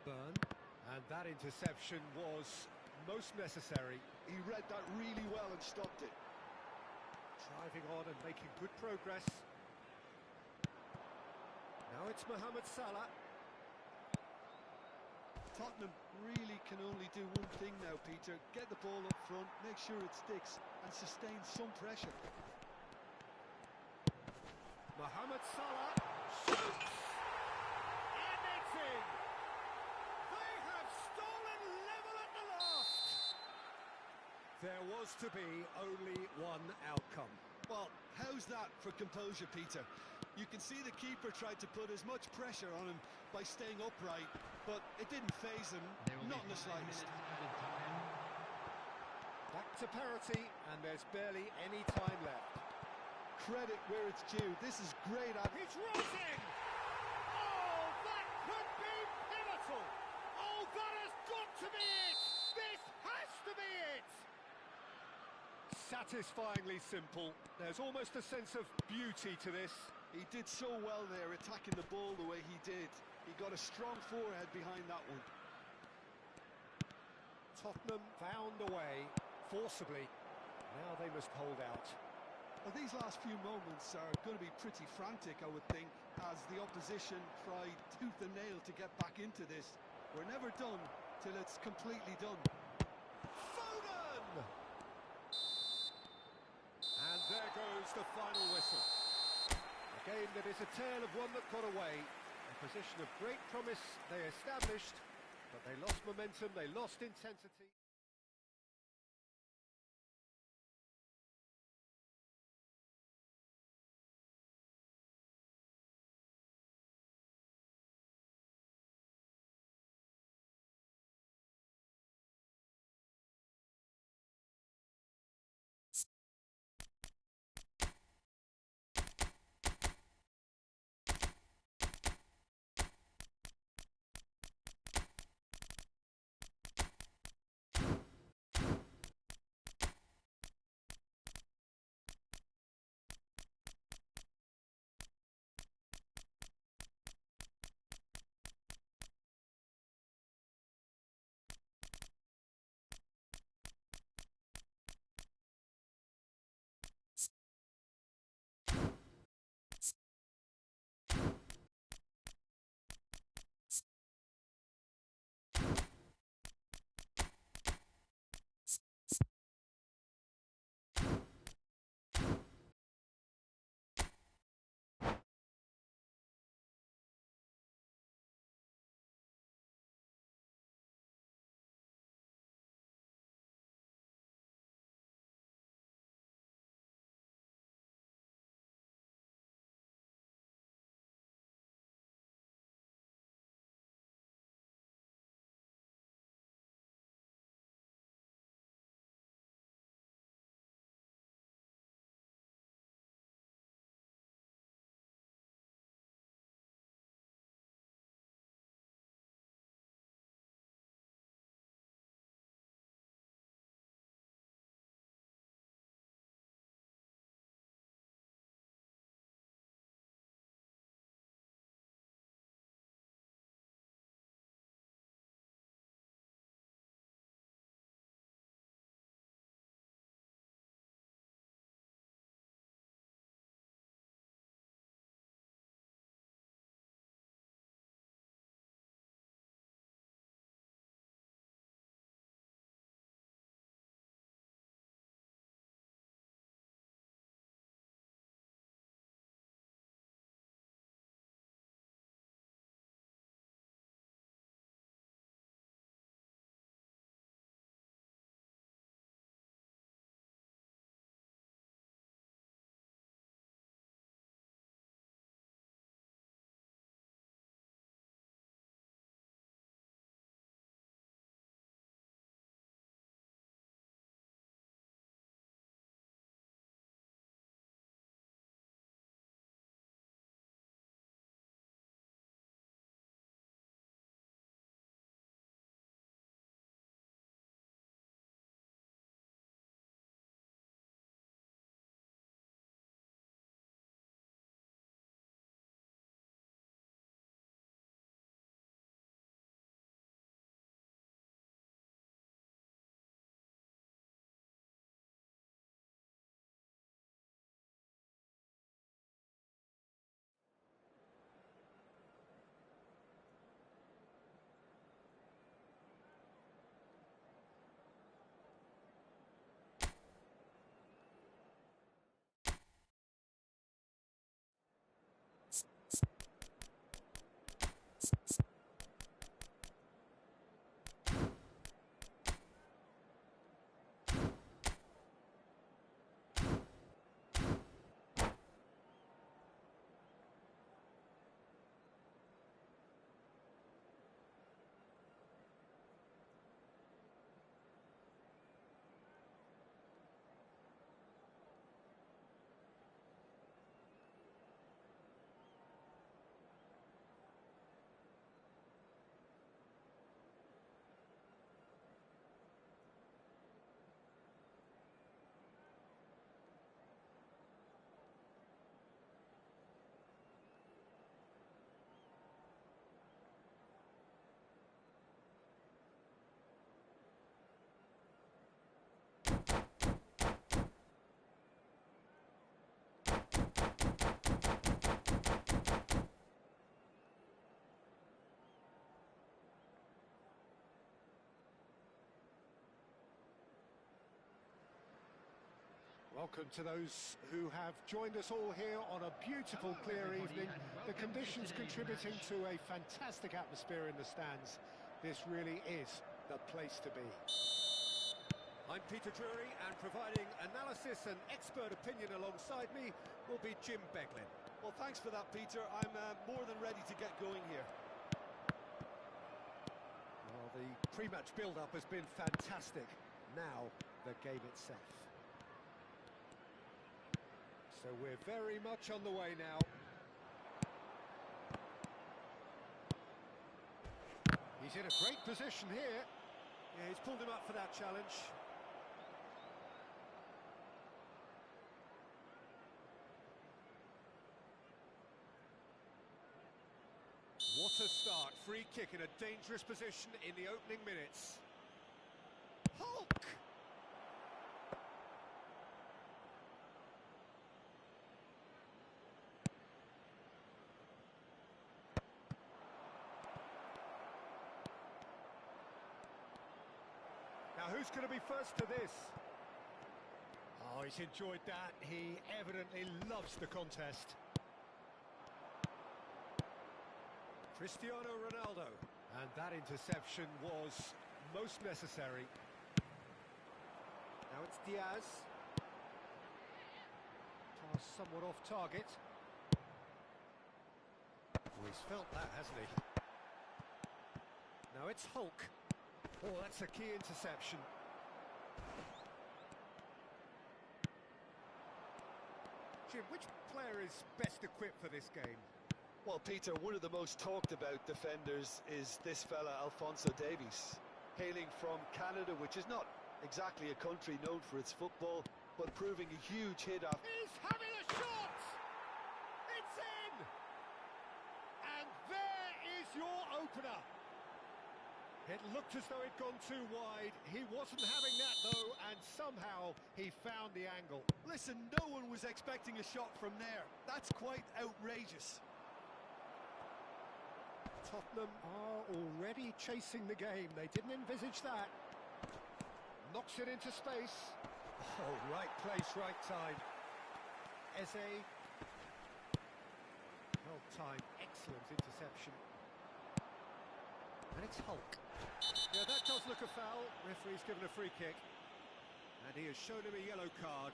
Byrne. And that interception was most necessary. He read that really well and stopped it. Driving on and making good progress. Now it's Mohamed Salah. Tottenham really can only do one thing now, Peter. Get the ball up front, make sure it sticks, and sustain some pressure. Mohamed Salah shoots! And it's in! They have stolen level at the last! There was to be only one outcome. Well, how's that for composure, Peter? You can see the keeper tried to put as much pressure on him by staying upright, but it didn't faze him, There will not in be the 5 minutes slightest. added time. Back to parity, and there's barely any time left. Credit where it's due. This is great. He's rising! Oh, that could be pivotal! Oh, that has got to be it! This has to be it! Satisfyingly simple. There's almost a sense of beauty to this. He did so well there, attacking the ball the way he did. He got a strong forehead behind that one. Tottenham found a way, forcibly. Now they must hold out. Well, these last few moments are going to be pretty frantic, I would think, as the opposition try tooth and nail to get back into this. We're never done till it's completely done. Foden! And there goes the final whistle. A game that is a tale of one that got away. A position of great promise they established, but they lost momentum, they lost intensity. Welcome to those who have joined us all here on a beautiful, Hello, clear everybody, evening. and The welcome to conditions today's contributing match. to a fantastic atmosphere in the stands. This really is the place to be. I'm Peter Drury, and providing analysis and expert opinion alongside me will be Jim Beglin. Well, thanks for that, Peter. I'm more than ready to get going here. Well, the pre-match build-up has been fantastic. Now, the game itself. So we're very much on the way now. He's in a great position here. Yeah, he's pulled him up for that challenge. What a start. Free kick in a dangerous position in the opening minutes. Hulk! Now, who's going to be first to this? Oh, he's enjoyed that. He evidently loves the contest. Cristiano Ronaldo. And that interception was most necessary. Now it's Diaz. Pass somewhat off target. Oh, he's felt that, hasn't he? Now it's Hulk. Oh, that's a key interception. Jim, which player is best equipped for this game? Well, Peter, one of the most talked about defenders is this fella, Alphonso Davies. Hailing from Canada, which is not exactly a country known for its football, but proving a huge hit off. He's having a shot! It's in! And there is your opener. It looked as though it'd gone too wide. He wasn't having that, though, and somehow he found the angle. Listen, no one was expecting a shot from there. That's quite outrageous. Tottenham are already chasing the game. They didn't envisage that. Knocks it into space. Oh, right place, right time. Eze. Well timed, excellent interception. And it's Hulk. Yeah, that does look a foul. Referee's given a free kick. And he has shown him a yellow card.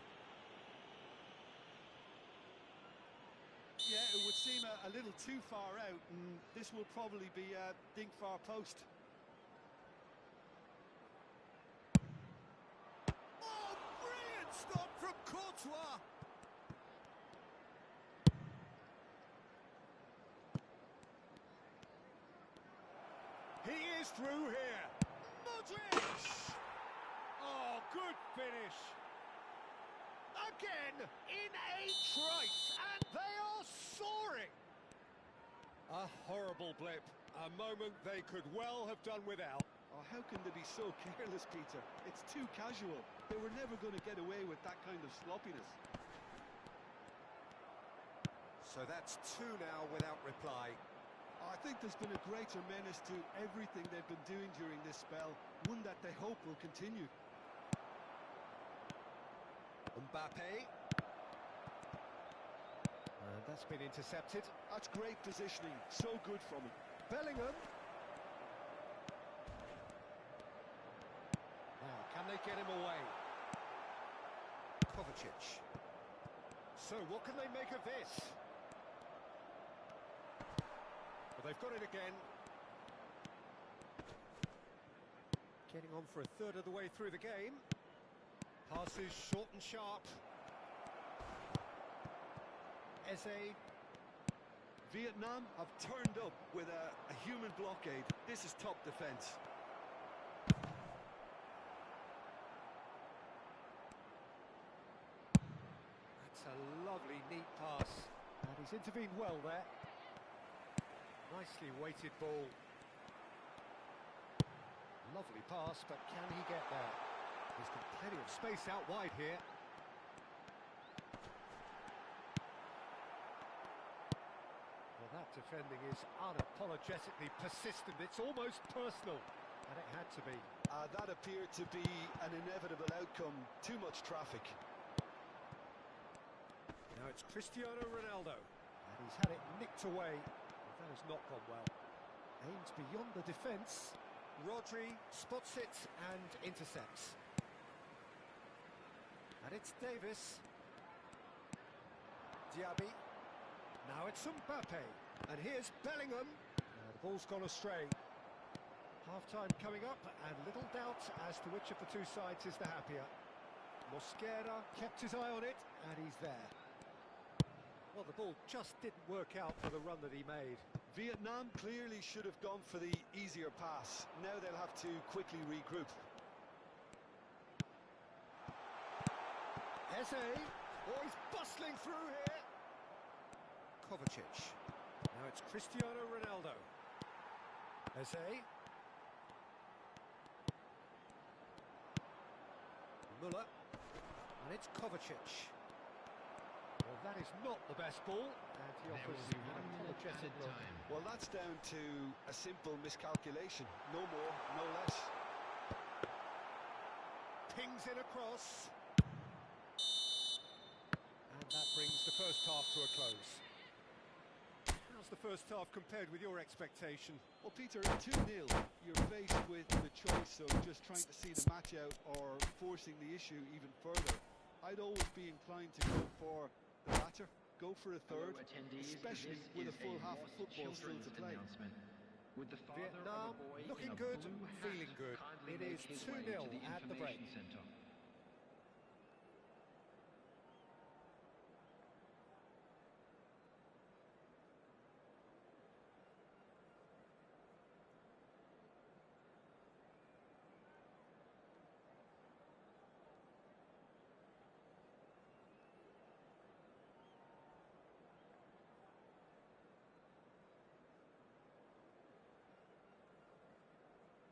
Yeah, it would seem a little too far out, and this will probably be a dink far post. Oh, brilliant stop from Courtois! He is through here. Modric! Oh, good finish. Again, in a trice, and they are soaring. A horrible blip. A moment they could well have done without. Oh, how can they be so careless, Peter? It's too casual. They were never going to get away with that kind of sloppiness. So that's two now without reply. I think there's been a greater menace to everything they've been doing during this spell, one that they hope will continue. Mbappe. And that's been intercepted. That's great positioning, so good from him. Bellingham. Now, can they get him away? Kovacic. So, what can they make of this? Well, they've got it again. Getting on for a third of the way through the game. Passes short and sharp. Eze. Vietnam have turned up with a human blockade. This is top defence. That's a lovely, neat pass. And he's intervened well there. Nicely weighted ball. Lovely pass, but can he get there? He's got plenty of space out wide here. Well, that defending is unapologetically persistent. It's almost personal, and it had to be. That appeared to be an inevitable outcome. Too much traffic. Now it's Cristiano Ronaldo. And he's had it nicked away. But that has not gone well. Aims beyond the defence. Rodri spots it and intercepts. And it's Davis. Diaby. Now it's Mbappe. And here's Bellingham. The ball's gone astray. Half-time coming up, and little doubt as to which of the two sides is the happier. Mosquera kept his eye on it, and he's there. Well, the ball just didn't work out for the run that he made. Vietnam clearly should have gone for the easier pass. Now they'll have to quickly regroup. Eze. Oh, he's bustling through here. Kovacic. Now it's Cristiano Ronaldo. Eze. Müller. And it's Kovacic. Well, that is not the best ball, and he offers an apologetic look. Well, that's down to a simple miscalculation. No more, no less. Pings in across. And that brings the first half to a close. How's the first half compared with your expectation? Well, Peter, at 2-0, you're faced with the choice of just trying to see the match out or forcing the issue even further. I'd always be inclined to go for the latter, go for a third, especially with a full half of football still to play. With the Vietnam looking good, feeling good. It is 2-0 at the break.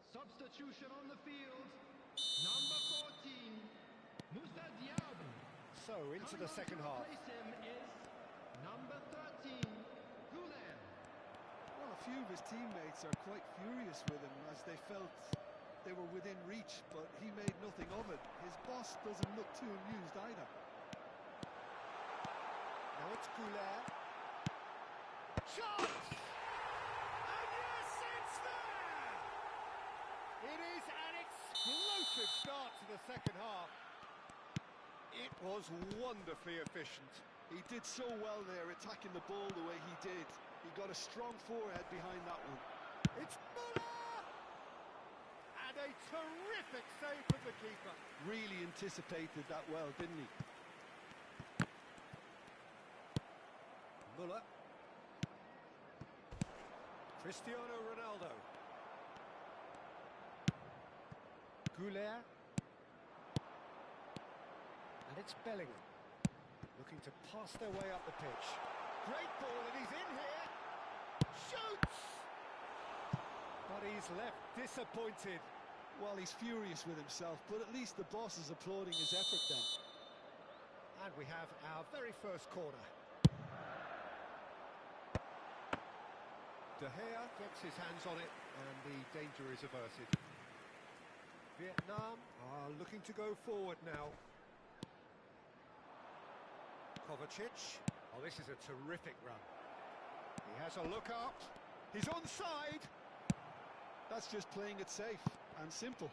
Substitution on the field. Number 14, Moussa Diaby. So, into the second half. Replace him is number 13, Goulet. Well, a few of his teammates are quite furious with him as they felt they were within reach, but he made nothing of it. His boss doesn't look too amused either. Now it's Goulet. Shot! And yes, it's there! It is an explosive start to the second half. It was wonderfully efficient. He did so well there, attacking the ball the way he did. He got a strong forehead behind that one. It's Müller! And a terrific save from the keeper. Really anticipated that well, didn't he? Müller. Cristiano Ronaldo. Goulet. And it's Bellingham. Looking to pass their way up the pitch. Great ball, and he's in here. Shoots! But he's left disappointed. Well, he's furious with himself, but at least the boss is applauding his effort then. And we have our very first corner. De Gea gets his hands on it, and the danger is averted. Vietnam are looking to go forward now. Kovacic. Oh, this is a terrific run. He has a look up. He's onside. That's just playing it safe and simple.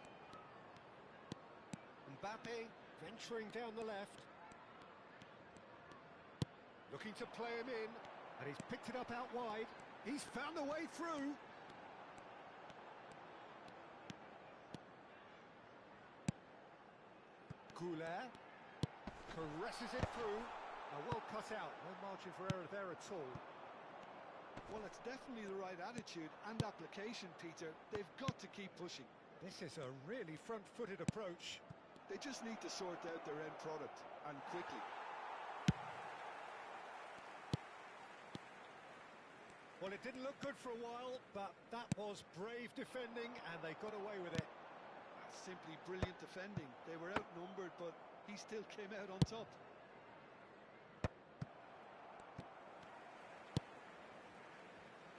Mbappe venturing down the left. Looking to play him in, and he's picked it up out wide. He's found a way through. Goulet caresses it through. Well cut out, no margin for error there at all. Well, it's definitely the right attitude and application, Peter. They've got to keep pushing. This is a really front-footed approach. They just need to sort out their end product, and quickly. Well, it didn't look good for a while, but that was brave defending, and they got away with it. That's simply brilliant defending. They were outnumbered, but he still came out on top.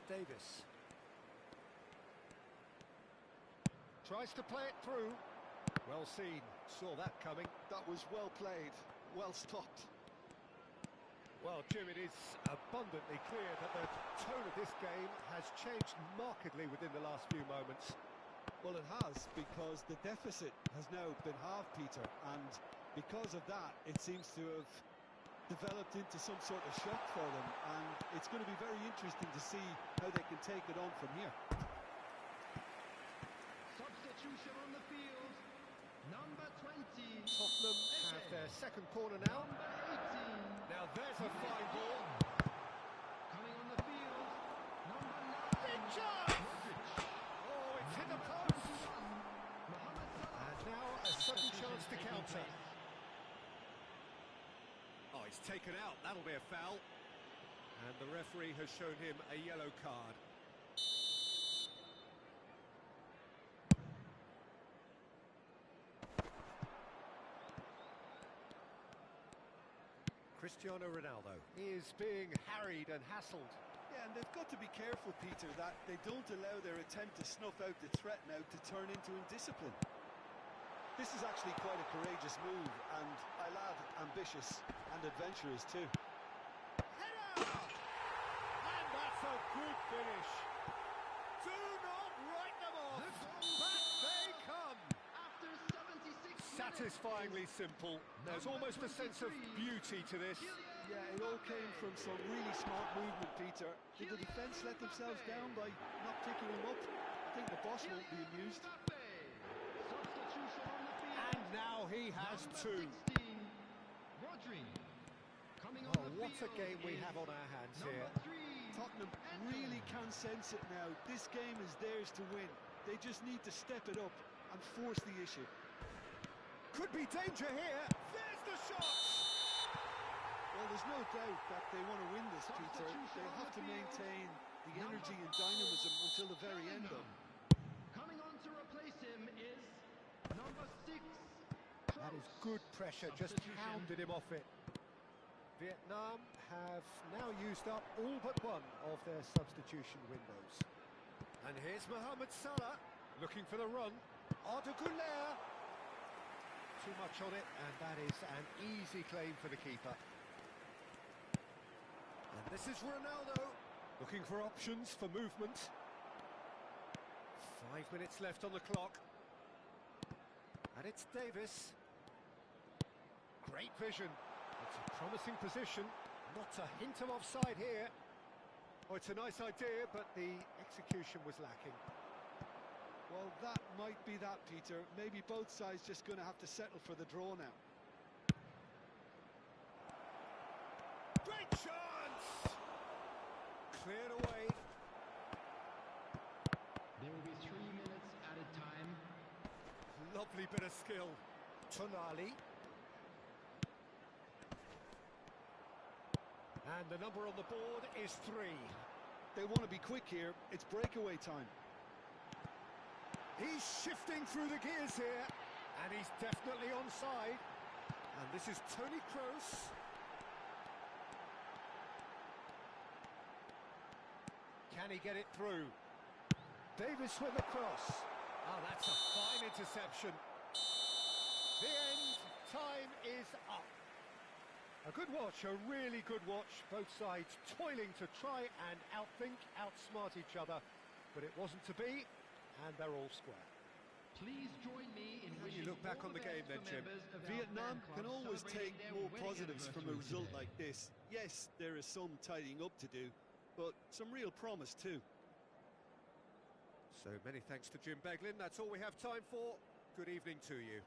Davis. Tries to play it through. Well seen. Saw that coming. That was well played, well stopped. Well, Jim, it is abundantly clear that the tone of this game has changed markedly within the last few moments. Well, it has, because the deficit has now been halved, Peter, and because of that, it seems to have developed into some sort of shock for them, and it's going to be very interesting to see how they can take it on from here. Substitution on the field. Number 20. Tottenham have their second corner now. Number 18. Now there's a fine ball. Coming on the field. Number 9. Big chance! Modric. Oh, it's hit the post! Mohamed Salah. And now a sudden chance to Taking counter. place. Oh, he's taken out. That'll be a foul. And the referee has shown him a yellow card. Cristiano Ronaldo is being harried and hassled. Yeah, and they've got to be careful, Peter, that they don't allow their attempt to snuff out the threat now to turn into indiscipline. This is actually quite a courageous move, and I'll add ambitious and adventurous too. Header! And that's a good finish. Do not write them off. Back they come. After 76 Satisfyingly simple. There's almost a sense of beauty to this. Yeah, it all came from some really smart movement, Peter. Did the defence let themselves down by not picking him up? I think the boss won't be amused. Substitution on the field. And now he has two. Number 16. Rodri. Coming on Oh, the what a field game we is have on our hands number here. 3. Tottenham really can sense it now. This game is theirs to win. They just need to step it up and force the issue. Could be danger here. There's the shot. Well, there's no doubt that they want to win this, Peter. They have to maintain the energy and dynamism until the very end, though. Coming on to replace him is number 6. That is good pressure, just Substitution. hounded him off it. Vietnam have now used up all but one of their substitution windows. And here's Mohamed Salah, looking for the run. Arda Güler. Too much on it, and that is an easy claim for the keeper. And this is Ronaldo, looking for options for movement. 5 minutes left on the clock. And it's Davis. Great vision. It's a promising position. Not a hint of offside here. Oh, it's a nice idea, but the execution was lacking. Well, that might be that, Peter. Maybe both sides just going to have to settle for the draw now. Great chance! Cleared away. There will be 3 minutes added time. Lovely bit of skill. Tonali. And the number on the board is 3. They want to be quick here. It's breakaway time. He's shifting through the gears here. And he's definitely onside. And this is Toni Kroos. Can he get it through? Davis with the cross. Oh, that's a fine interception. The end time is up. A good watch, a really good watch. Both sides toiling to try and outthink, outsmart each other. But it wasn't to be, and they're all square. Please join me in How do wishing you look back all on the best game then, for Jim? members of our Vietnam fan can club always take celebrating their more wedding positives from a anniversary result today. like this. Yes, there is some tidying up to do, but some real promise too. So many thanks to Jim Beglin. That's all we have time for. Good evening to you.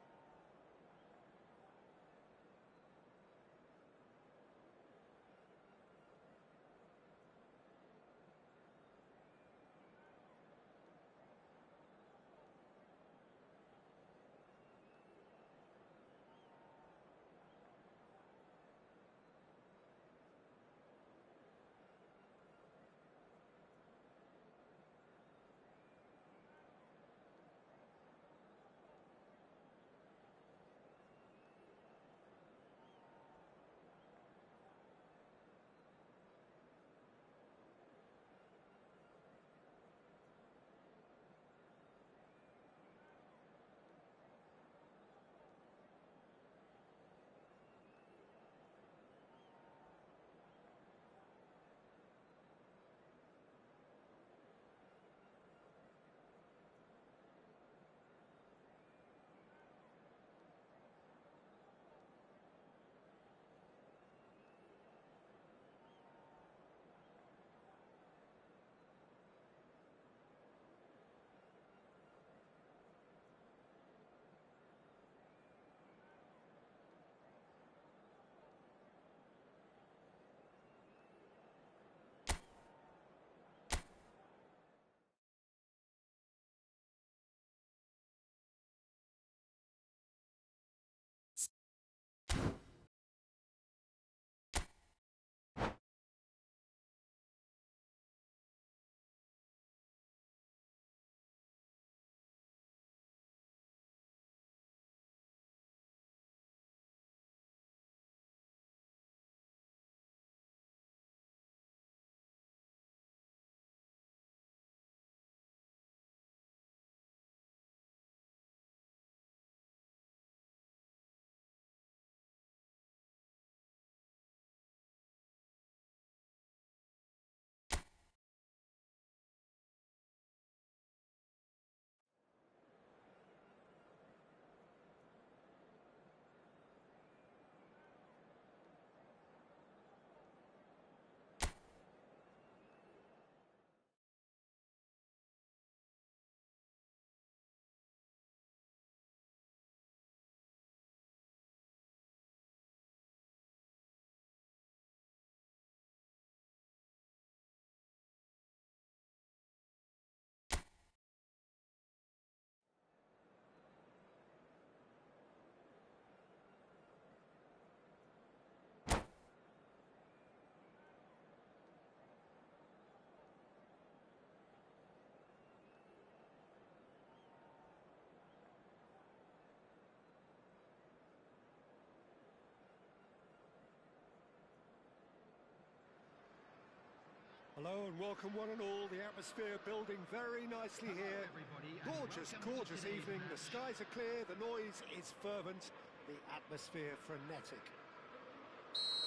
Hello and welcome one and all. The atmosphere building very nicely here. everybody, and Gorgeous, welcome to gorgeous today's evening. The match. skies are clear, the noise is fervent, the atmosphere frenetic.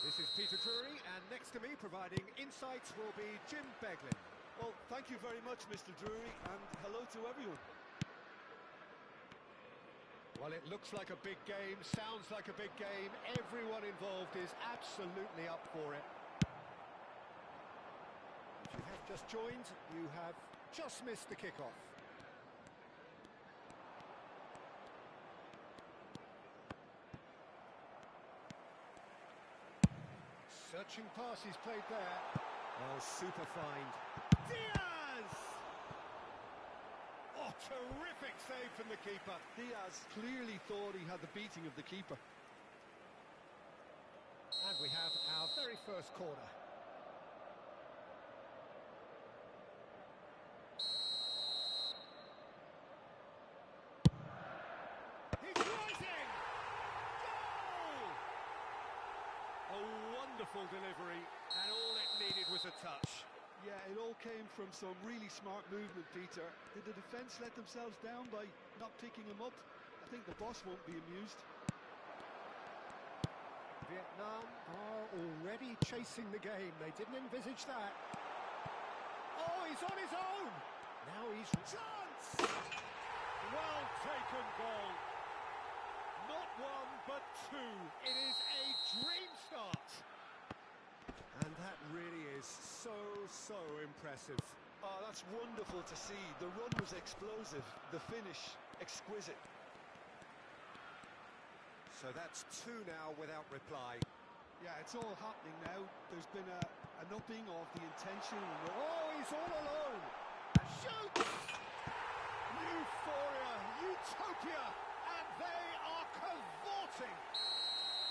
This is Peter Drury, and next to me providing insights will be Jim Beglin. Well, thank you very much, Mr. Drury, and hello to everyone. Well, it looks like a big game, sounds like a big game. Everyone involved is absolutely up for it. If you have just joined, you have just missed the kickoff. Searching pass he's played there. Oh, super find. Diaz! Oh, terrific save from the keeper. Diaz clearly thought he had the beating of the keeper. And we have our very first corner. He's rising! Goal! A wonderful delivery, and all it needed was a touch. Yeah, it all came from some really smart movement, Peter. Did the defence let themselves down by not picking him up? I think the boss won't be amused. Vietnam are already chasing the game. They didn't envisage that. Oh, he's on his own! Now he's... Chance! Well taken goal. Not one, but two. It is a dream start. And that really is so impressive. Oh, that's wonderful to see. The run was explosive, the finish exquisite. So that's two now without reply. Yeah, it's all happening now. There's been an upping of the intention. Oh, he's all alone. Shoots! Euphoria, utopia, and they are cavorting.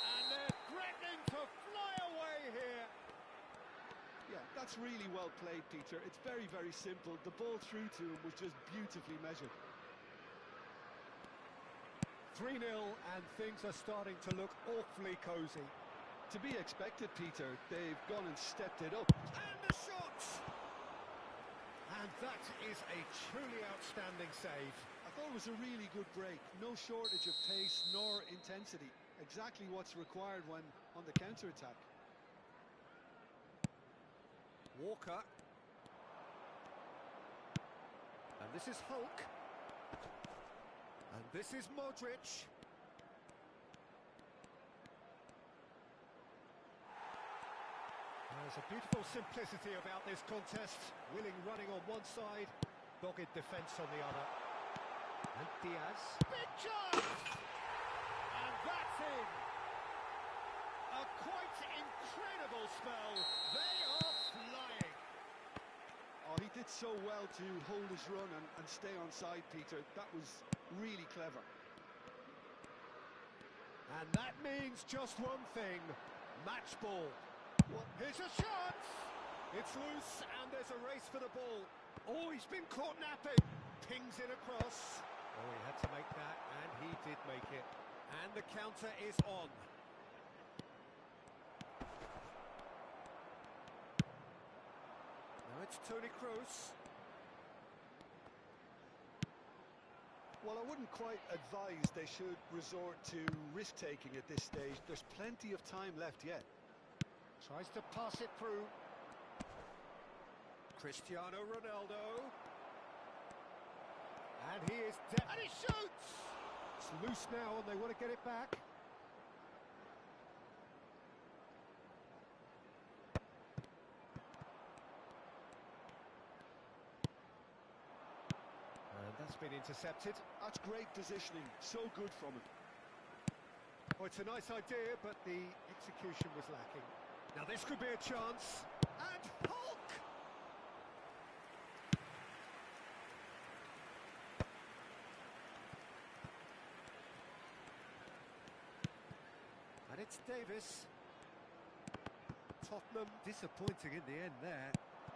And they're threatening to fly away here. Yeah, that's really well played, Peter. It's very, very simple. The ball through to him was just beautifully measured. 3-0, and things are starting to look awfully cosy. To be expected, Peter. They've gone and stepped it up. And the shot! And that is a truly outstanding save. I thought it was a really good break. No shortage of pace nor intensity. Exactly what's required when on the counter-attack. Walker. And this is Hulk. And this is Modric. There's a beautiful simplicity about this contest. Willing running on one side, dogged defence on the other. And Diaz. Big chance! And that's in. A quite incredible spell. They are flying. Oh, he did so well to hold his run and stay on side, Peter. That was really clever. And that means just one thing. Match ball. Well, here's a chance. It's loose and there's a race for the ball. Oh, he's been caught napping. Pings it across. Oh, he had to make that, and he did make it. And the counter is on. Now it's Toni Kroos. Well, I wouldn't quite advise they should resort to risk-taking at this stage. There's plenty of time left yet. Tries to pass it through. Cristiano Ronaldo. And he is dead. And he shoots! It's loose now and they want to get it back. And that's been intercepted. That's great positioning. So good from him. Oh, it's a nice idea, but the execution was lacking. Now this could be a chance. And Hulk! And it's Davis. Tottenham disappointing in the end there.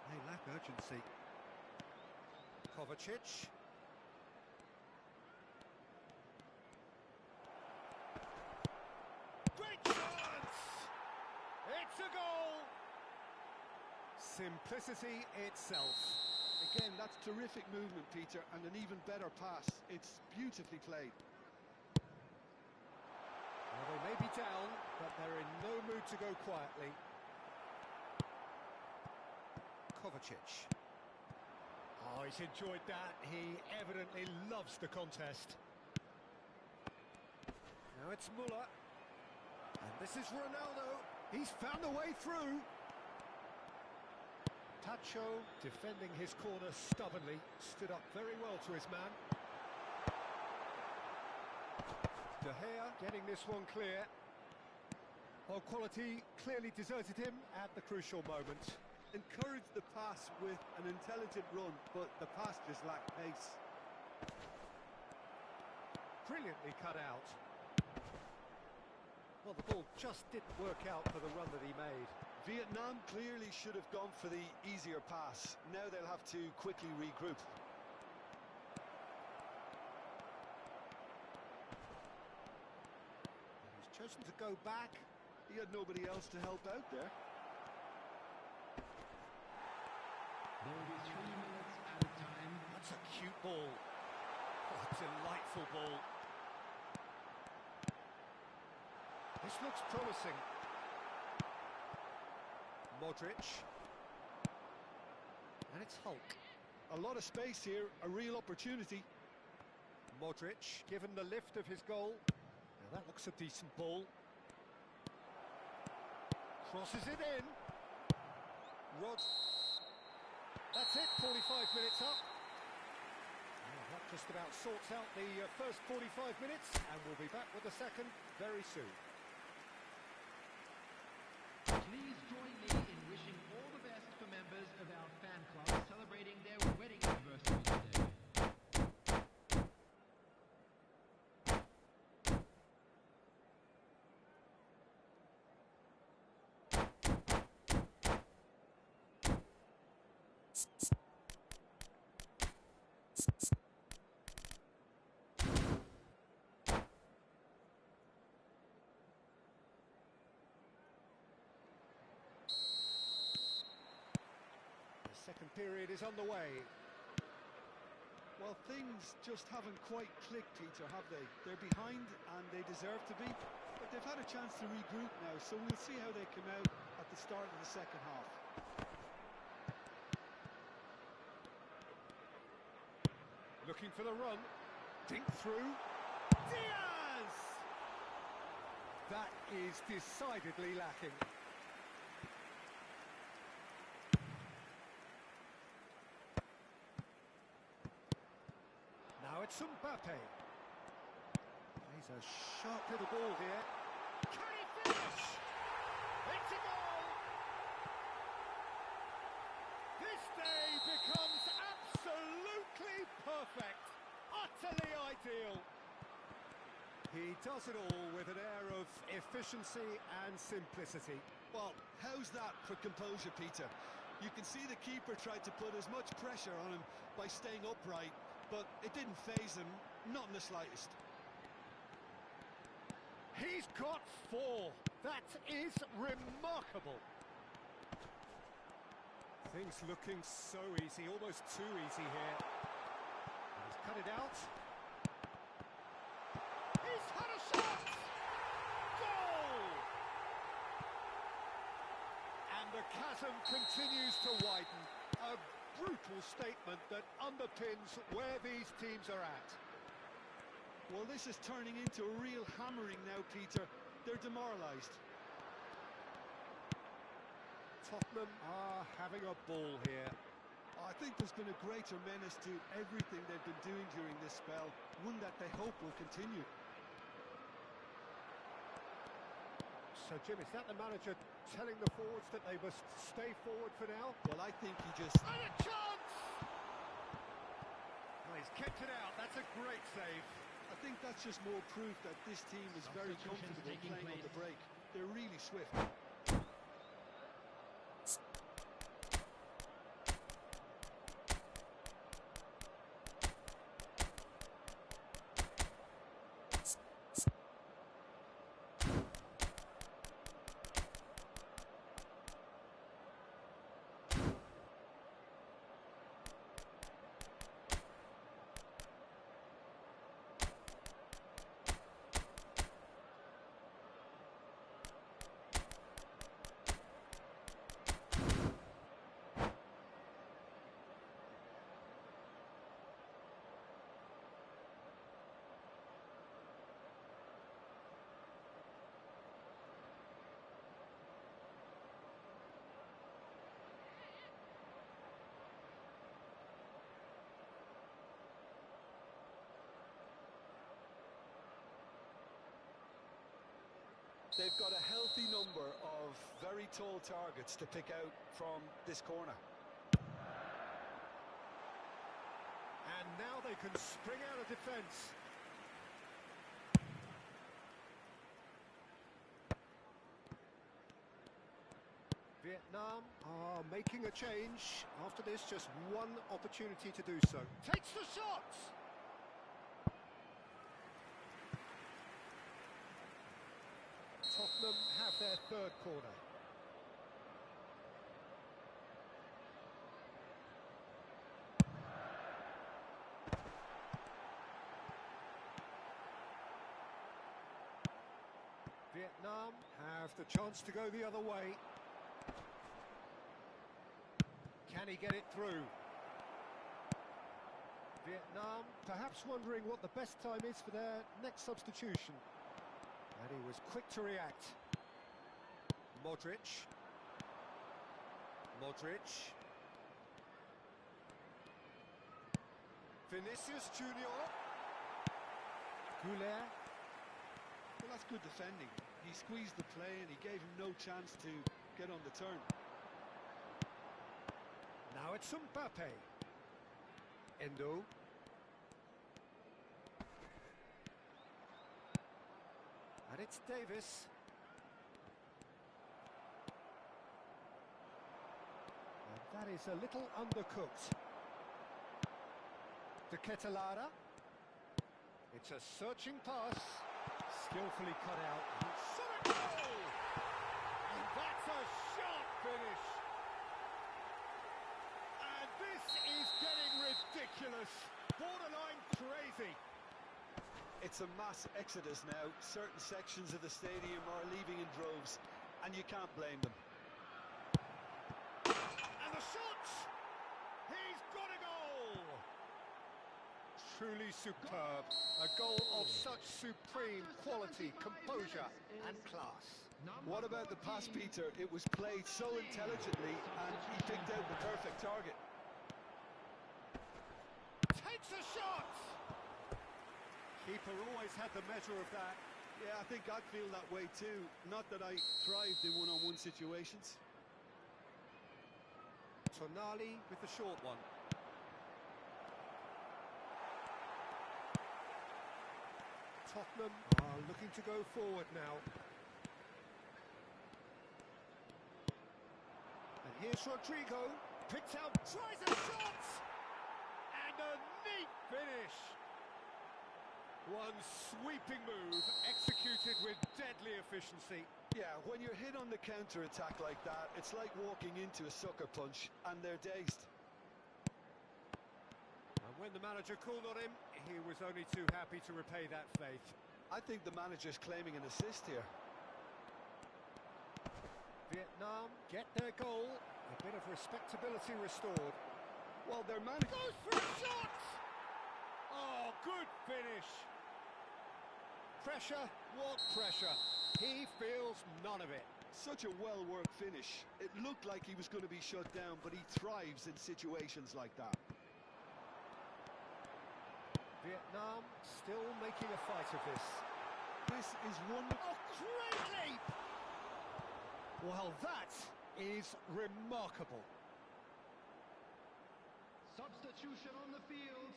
They lack urgency. Kovacic. Great chance! It's a goal! Simplicity itself. Again, that's terrific movement, Peter, and an even better pass. It's beautifully played. Well, they may be down, but they're in no mood to go quietly. Kovacic. Oh, he's enjoyed that. He evidently loves the contest. Now it's Muller. And this is Ronaldo. He's found a way through. Tacho, defending his corner stubbornly, stood up very well to his man. De Gea getting this one clear. Well, quality clearly deserted him at the crucial moment. Encouraged the pass with an intelligent run, but the pass just lacked pace. Brilliantly cut out. Well, the ball just didn't work out for the run that he made. Vietnam clearly should have gone for the easier pass. Now they'll have to quickly regroup. He's chosen to go back. He had nobody else to help out there. There will be 3 minutes at a time. That's a cute ball. What a delightful ball. This looks promising. Modric. And it's Hulk. A lot of space here, a real opportunity. Modric, given the lift of his goal. Now that looks a decent ball. Crosses it in. Rod. That's it, 45 minutes up. Well, that just about sorts out the first 45 minutes, and we'll be back with the second very soon. Please join me in wishing all the best for members of our fan club celebrating their wedding anniversary today. Second period is on the way. Well, things just haven't quite clicked, Peter, have they? They're behind and they deserve to be, but they've had a chance to regroup now, so we'll see how they come out at the start of the second half. Looking for the run. Dink through. Diaz! That is decidedly lacking. Now it's Mbappe. He's a sharp little ball here. Can he finish? It's a goal! This day becomes absolutely perfect. Utterly ideal. He does it all with an air of efficiency and simplicity. Well, how's that for composure, Peter? You can see the keeper tried to put as much pressure on him by staying upright, but it didn't faze him, not in the slightest. He's got 4. That is remarkable. Things looking so easy, almost too easy here. He's cut it out. He's had a shot! Goal! And the chasm continues to widen. A brutal statement that underpins where these teams are at. Well, this is turning into a real hammering now, Peter. They're demoralised. Tottenham are having a ball here. I think there's been a greater menace to everything they've been doing during this spell, one that they hope will continue. So, Jim, is that the manager telling the forwards that they must stay forward for now? Well, I think he just... And a chance! Well, he's kept it out. That's a great save. I think that's just more proof that this team is very comfortable playing on the break. They're really swift. They've got a healthy number of very tall targets to pick out from this corner. And now they can spring out of defence. Vietnam are making a change. After this, just one opportunity to do so. Takes the shot! Tottenham have their third corner. Vietnam have the chance to go the other way. Can he get it through? Vietnam perhaps wondering what the best time is for their next substitution. And he was quick to react. Modric. Vinicius Junior. Goulet. Well, that's good defending. He squeezed the play and he gave him no chance to get on the turn. Now it's Mbappe. Endo. And it's Davis. And that is a little undercooked. De Ketelare. It's a searching pass. Skillfully cut out. Shot a goal! And that's a sharp finish. And this is getting ridiculous. Borderline crazy. It's a mass exodus now. Certain sections of the stadium are leaving in droves, and you can't blame them. And the shot! He's got a goal! Truly superb. A goal of such supreme quality, composure and class. What about the pass, Peter? It was played so intelligently, and he picked out the perfect target. Takes a shot! Keeper always had the measure of that. Yeah, I think I'd feel that way too. Not that I thrived in one-on-one situations. Tonali with the short one. Tottenham are looking to go forward now. And here's Rodrigo. Picked out, tries a shot! And a neat finish! One sweeping move, executed with deadly efficiency. Yeah, when you're hit on the counter-attack like that, it's like walking into a sucker punch, and they're dazed. And when the manager called on him, he was only too happy to repay that faith. I think the manager's claiming an assist here. Vietnam get their goal. A bit of respectability restored. Well, their manager goes for a shot! Oh, good finish. Pressure, what pressure? He feels none of it. Such a well-worked finish. It looked like he was going to be shut down, but he thrives in situations like that. Vietnam still making a fight of this. This is wonderful. Oh, great leap! Well, that is remarkable. Substitution on the field.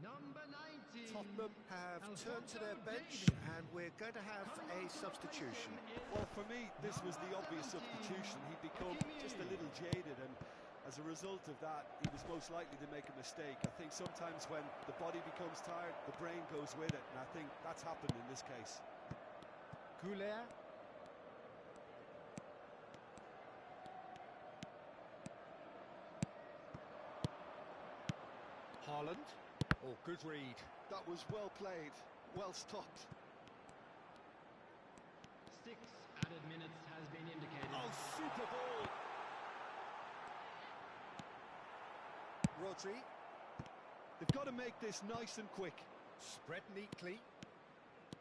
Number 90. Tottenham have turned to their bench, and we're going to have a substitution. Well, for me, this was the obvious substitution. He'd become just a little jaded, and as a result of that, he was most likely to make a mistake. I think sometimes when the body becomes tired, the brain goes with it, and I think that's happened in this case. Goulet. Haaland. Oh, good read. That was well played, well stopped. 6 added minutes has been indicated. Oh, super ball. Rodri. They've got to make this nice and quick. Spread neatly.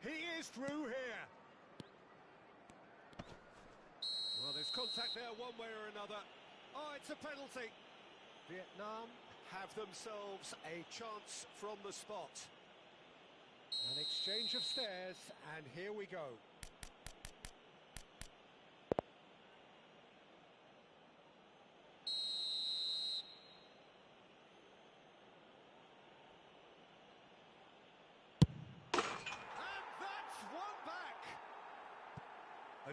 He is through here. Well, there's contact there one way or another. Oh, it's a penalty. Vietnam have themselves a chance from the spot. An exchange of stares, and here we go.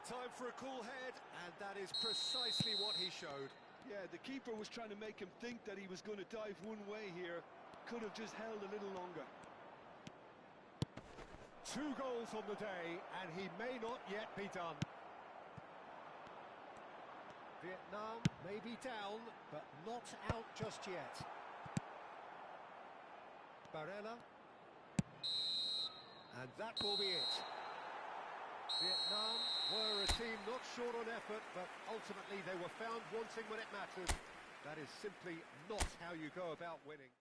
time for a cool head, and that is precisely what he showed. Yeah, the keeper was trying to make him think that he was going to dive one way here. Could have just held a little longer. 2 goals on the day, and he may not yet be done. Vietnam may be down, but not out just yet. Barella. And that will be it. Vietnam were a team not short on effort, but ultimately they were found wanting when it mattered. That is simply not how you go about winning.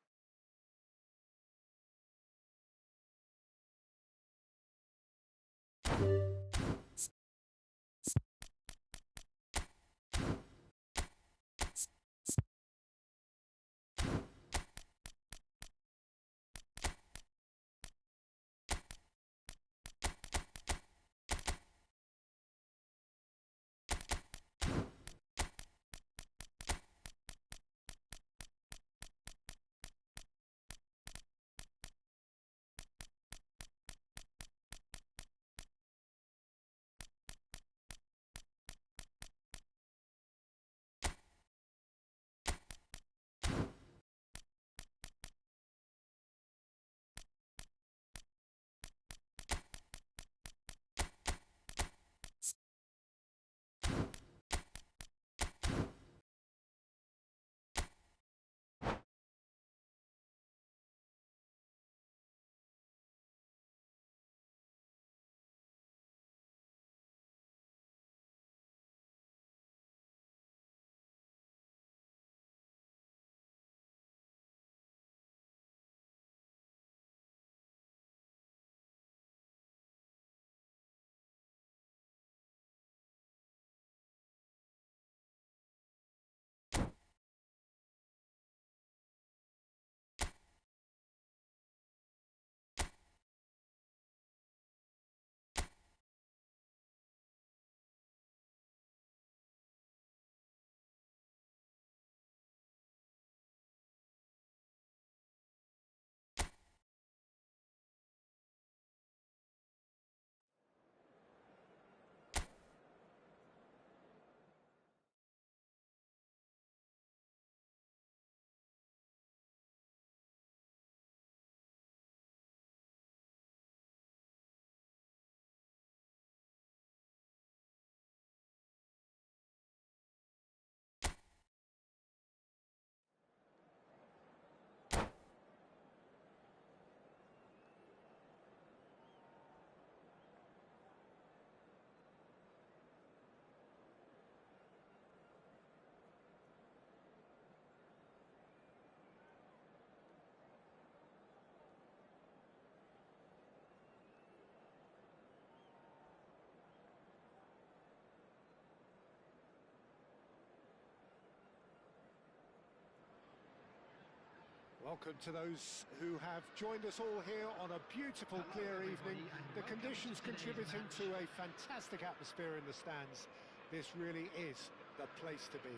Welcome to those who have joined us all here on a beautiful, clear evening. The conditions contributing to a fantastic atmosphere in the stands. This really is the place to be.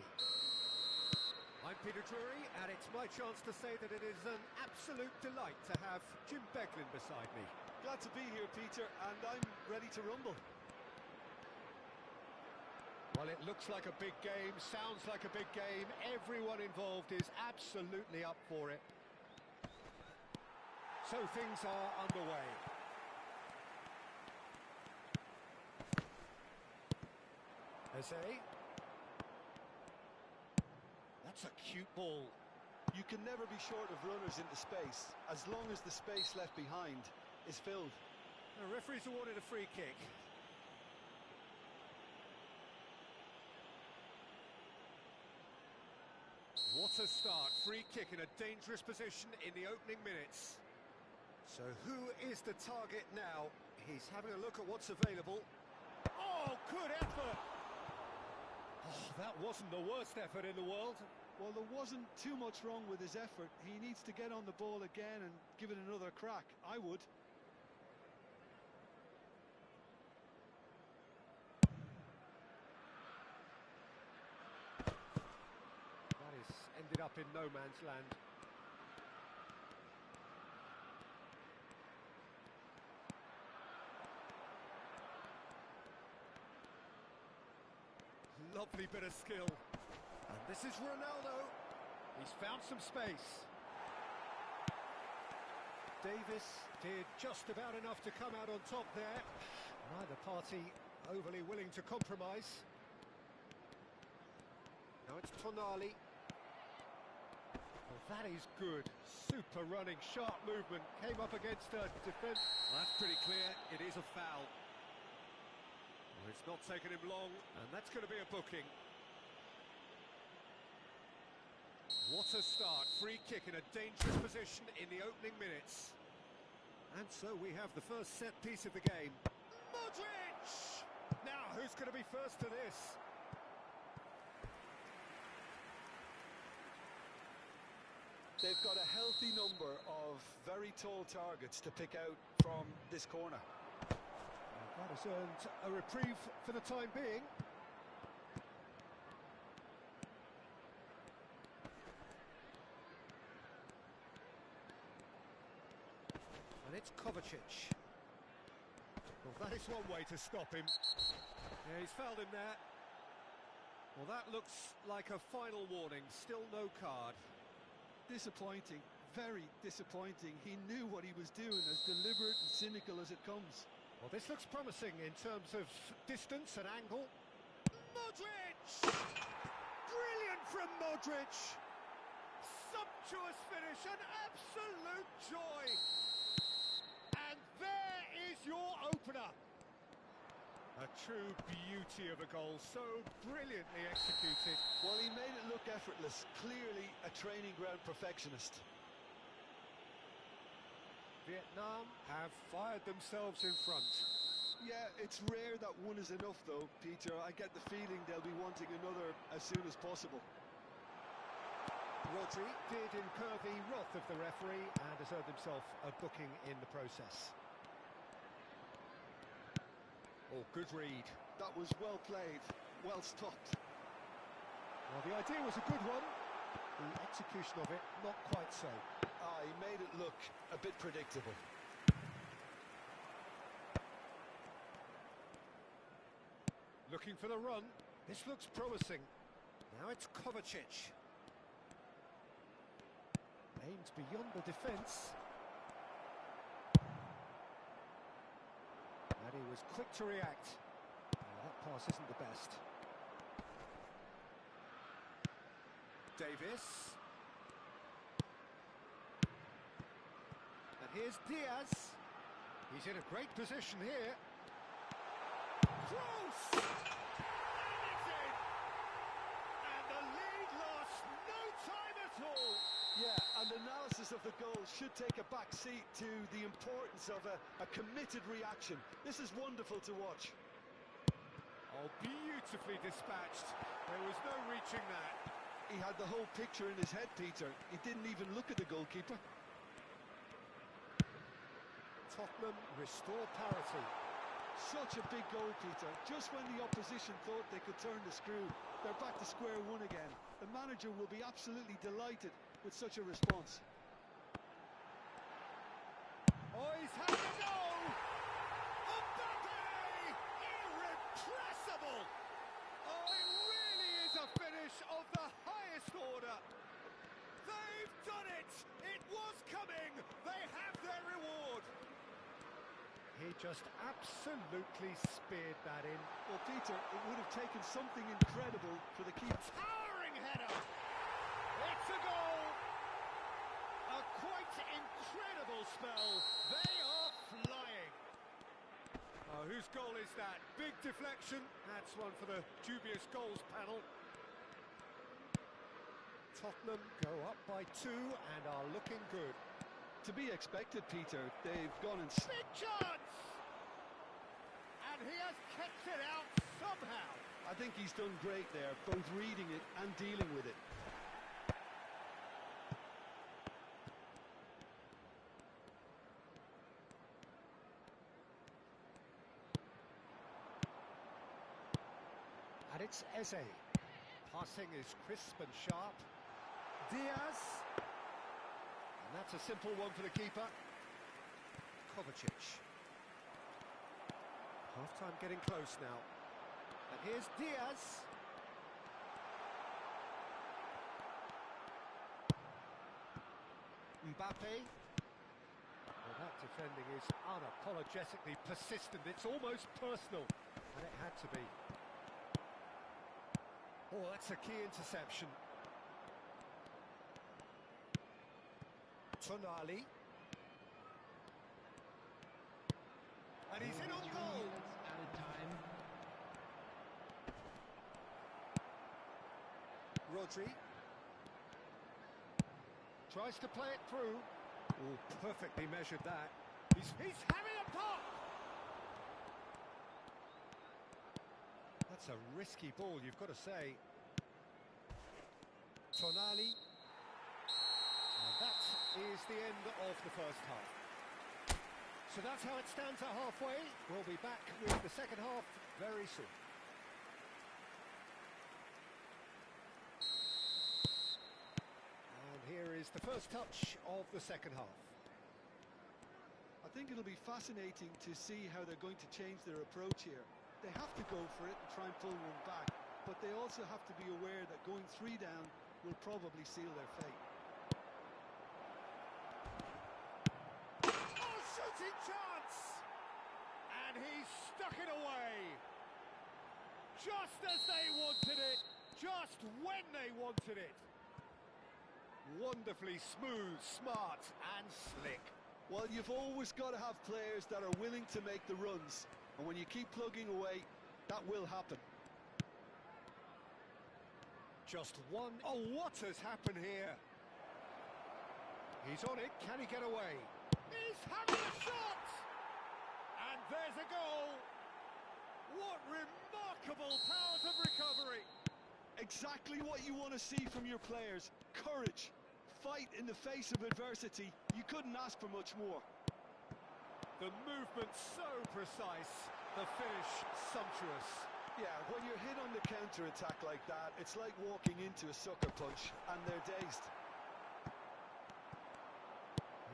I'm Peter Drury, and it's my chance to say that it is an absolute delight to have Jim Beglin beside me. Glad to be here, Peter, and I'm ready to rumble. Well, it looks like a big game, sounds like a big game. Everyone involved is absolutely up for it. So things are underway. Eze. That's a cute ball. You can never be short of runners into space, as long as the space left behind is filled. The referee's awarded a free kick. What a start. Free kick in a dangerous position in the opening minutes. So who is the target now? He's having a look at what's available. Oh, good effort! Oh, that wasn't the worst effort in the world. Well, there wasn't too much wrong with his effort. He needs to get on the ball again and give it another crack. I would. That is ended up in no man's land. Lovely bit of skill. And this is Ronaldo. He's found some space. Davis did just about enough to come out on top there. Neither party overly willing to compromise. Now it's Tonali. Well, that is good. Super running, sharp movement. Came up against a defence. Well, that's pretty clear. It is a foul. Well, it's not taken him long, and that's going to be a booking. What a start. Free kick in a dangerous position in the opening minutes. And so we have the first set piece of the game. Modric! Now, who's going to be first to this? They've got a healthy number of very tall targets to pick out from this corner. That has earned a reprieve for the time being. And it's Kovacic. Well, that is one way to stop him. Yeah, he's fouled him there. Well, that looks like a final warning. Still no card. Disappointing, very disappointing. He knew what he was doing, as deliberate and cynical as it comes. Well, this looks promising in terms of distance and angle. Modric! Brilliant from Modric! Sumptuous finish, an absolute joy! And there is your opener. A true beauty of a goal, so brilliantly executed. Well, he made it look effortless, clearly a training ground perfectionist. Vietnam have fired themselves in front. Yeah, it's rare that one is enough though, Peter. I get the feeling they'll be wanting another as soon as possible. Rodri did incur the wrath of the referee and has earned himself a booking in the process. Oh, good read. That was well played, well stopped. Well, the idea was a good one. The execution of it, not quite so. He made it look a bit predictable. Looking for the run. This looks promising. Now it's Kovacic. Aimed beyond the defence. And he was quick to react. Well, that pass isn't the best. Davis. And here's Diaz. He's in a great position here. Close! And it's in! And the lead lost no time at all! Yeah, and analysis of the goal should take a back seat to the importance of a committed reaction. This is wonderful to watch. Oh, beautifully dispatched. There was no reaching that. He had the whole picture in his head, Peter. He didn't even look at the goalkeeper. Tottenham restore parity. Such a big goal, Peter. Just when the opposition thought they could turn the screw, they're back to square one again. The manager will be absolutely delighted with such a response. Oh, he's had the goal! Mbappe! Irrepressible! Oh, it really is a finish of the highest order. They've done it! It was coming! They have their reward! He just absolutely speared that in. Well, Peter, it would have taken something incredible for the keeper. Towering header! It's a goal! A quite incredible spell. They are flying. Oh, whose goal is that? Big deflection. That's one for the dubious goals panel. Tottenham go up by 2 and are looking good. To be expected, Peter. They've gone and... Big chance! And he has kept it out somehow. I think he's done great there, both reading it and dealing with it. And it's Eze. Passing is crisp and sharp. Diaz. And that's a simple one for the keeper. Kovacic. Half-time getting close now. And here's Diaz. Mbappe. Well, that defending is unapologetically persistent. It's almost personal, and it had to be. Oh, that's a key interception. Tonali. And he's in on 2 goal. minutes added time. Rodri. Tries to play it through. Oh, perfectly measured that. He's having a pop! That's a risky ball, you've got to say. Tonali. And that is the end of the first half. So that's how it stands at halfway. We'll be back with the second half very soon. And here is the first touch of the second half. I think it'll be fascinating to see how they're going to change their approach here. They have to go for it and try and pull one back, but they also have to be aware that going 3 down will probably seal their fate. Oh, shooting chance! And he stuck it away. Just as they wanted it, just when they wanted it. Wonderfully smooth, smart and slick. Well, you've always got to have players that are willing to make the runs, and when you keep plugging away, that will happen. Just one. Oh, what has happened here? He's on it. Can he get away? He's having a shot! And there's a goal. What remarkable powers of recovery. Exactly what you want to see from your players. Courage. Fight in the face of adversity. You couldn't ask for much more. The movement so precise. The finish sumptuous. Yeah, when you're hit on the counter-attack like that, it's like walking into a sucker punch, and they're dazed.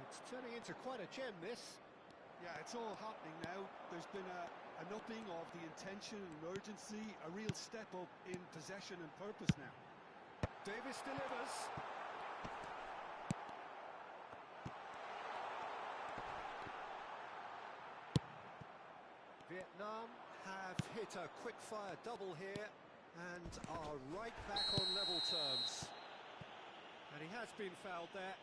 It's turning into quite a gem, this. Yeah, it's all happening now. There's been an upping of the intention and urgency, a real step up in possession and purpose now. Davis delivers. Vietnam have hit a quick-fire double here and are right back on level terms. And he has been fouled there.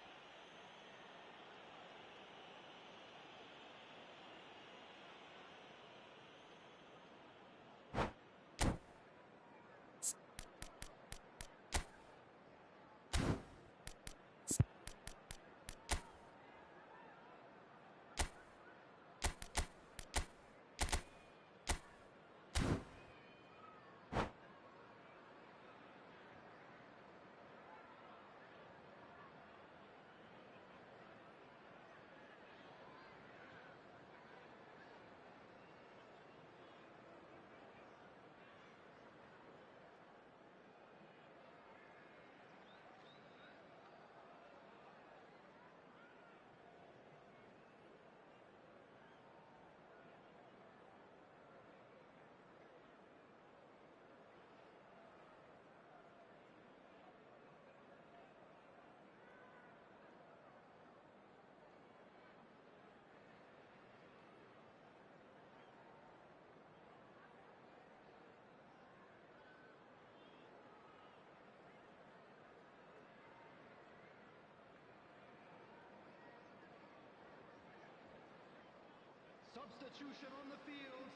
Substitution on the field.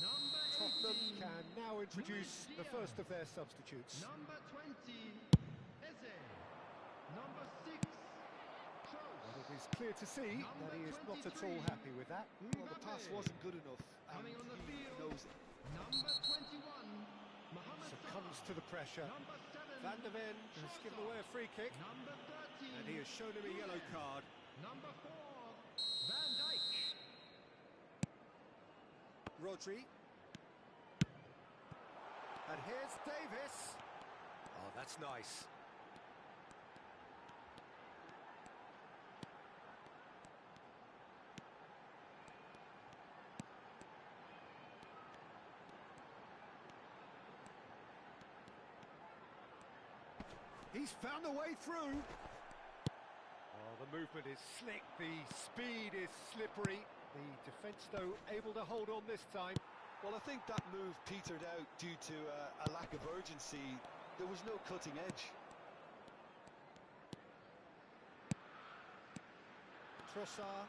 Number Tottenham 18. can now introduce the first of their substitutes. Number 20. Eze. Number 6. But it is clear to see that he is not at all happy with that. Well, the pass wasn't good enough, and Coming on the he field. knows it. Number 21. Mohamed Succumbs to the pressure. Number 7. Van de Ven has given away a free kick, Number 13. and he has shown him a yellow card. Number 4. Van Dijk. Rodri. And here's Davis. Oh, that's nice. He's found a way through. Oh, Well, the movement is slick, the speed is slippery. The defence, though, able to hold on this time. Well, I think that move petered out due to a lack of urgency. There was no cutting edge. Trossard.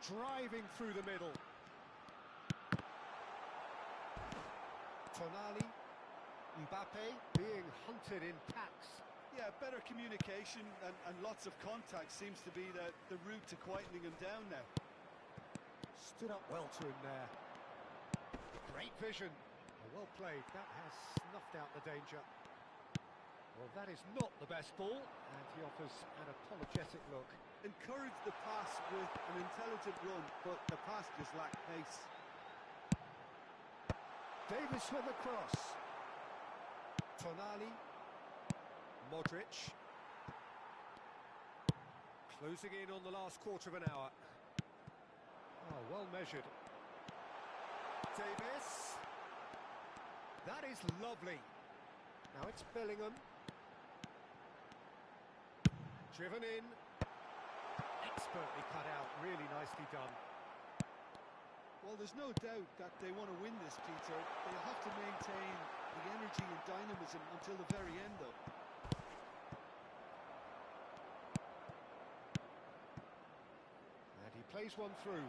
Driving through the middle. Tonali. Mbappe being hunted in packs. Yeah, better communication and lots of contact seems to be the route to quietening him down now. Stood up well to him there. Great vision. Well played. That has snuffed out the danger. Well, that is not the best ball, and he offers an apologetic look. Encouraged the pass with an intelligent run, but the pass just lacked pace. Davis with the cross. Tonali. Modric. Closing in on the last quarter of an hour. Oh, well measured. Davis. That is lovely. Now it's Bellingham. Driven in. Expertly cut out. Really nicely done. Well, there's no doubt that they want to win this, Peter. They'll have to maintain the energy and dynamism until the very end, though. And he plays one through.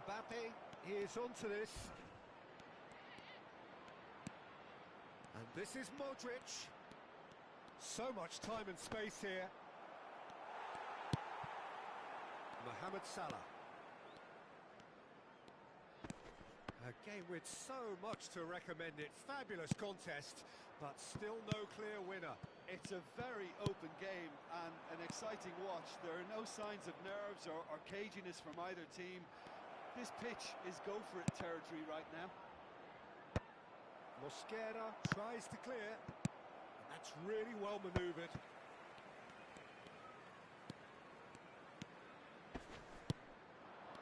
Mbappe is onto this. And this is Modric. So much time and space here. Mohamed Salah. A game with so much to recommend it. Fabulous contest, but still no clear winner. It's a very open game and an exciting watch. There are no signs of nerves or caginess from either team. This pitch is go-for-it territory right now. Mosquera tries to clear. That's really well manoeuvred.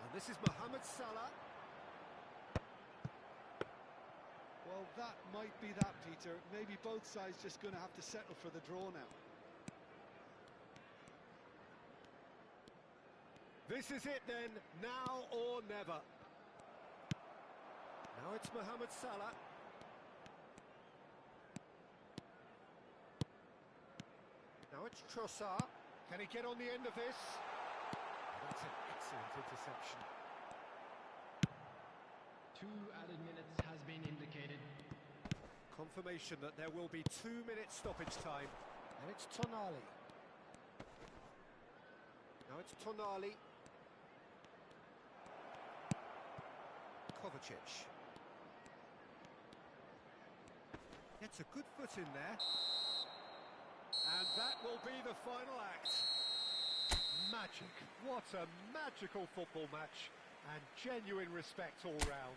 And this is Mohamed Salah. Well, that might be that, Peter. Maybe both sides just going to have to settle for the draw now. This is it then, now or never. Now it's Mohamed Salah. Now it's Trossard. Can he get on the end of this? That's an excellent interception. 2 added minutes has been indicated. Confirmation that there will be 2 minutes stoppage time. And it's Tonali. Now it's Tonali. Kovacic. Gets a good foot in there. And that will be the final act. Magic. What a magical football match. And genuine respect all round.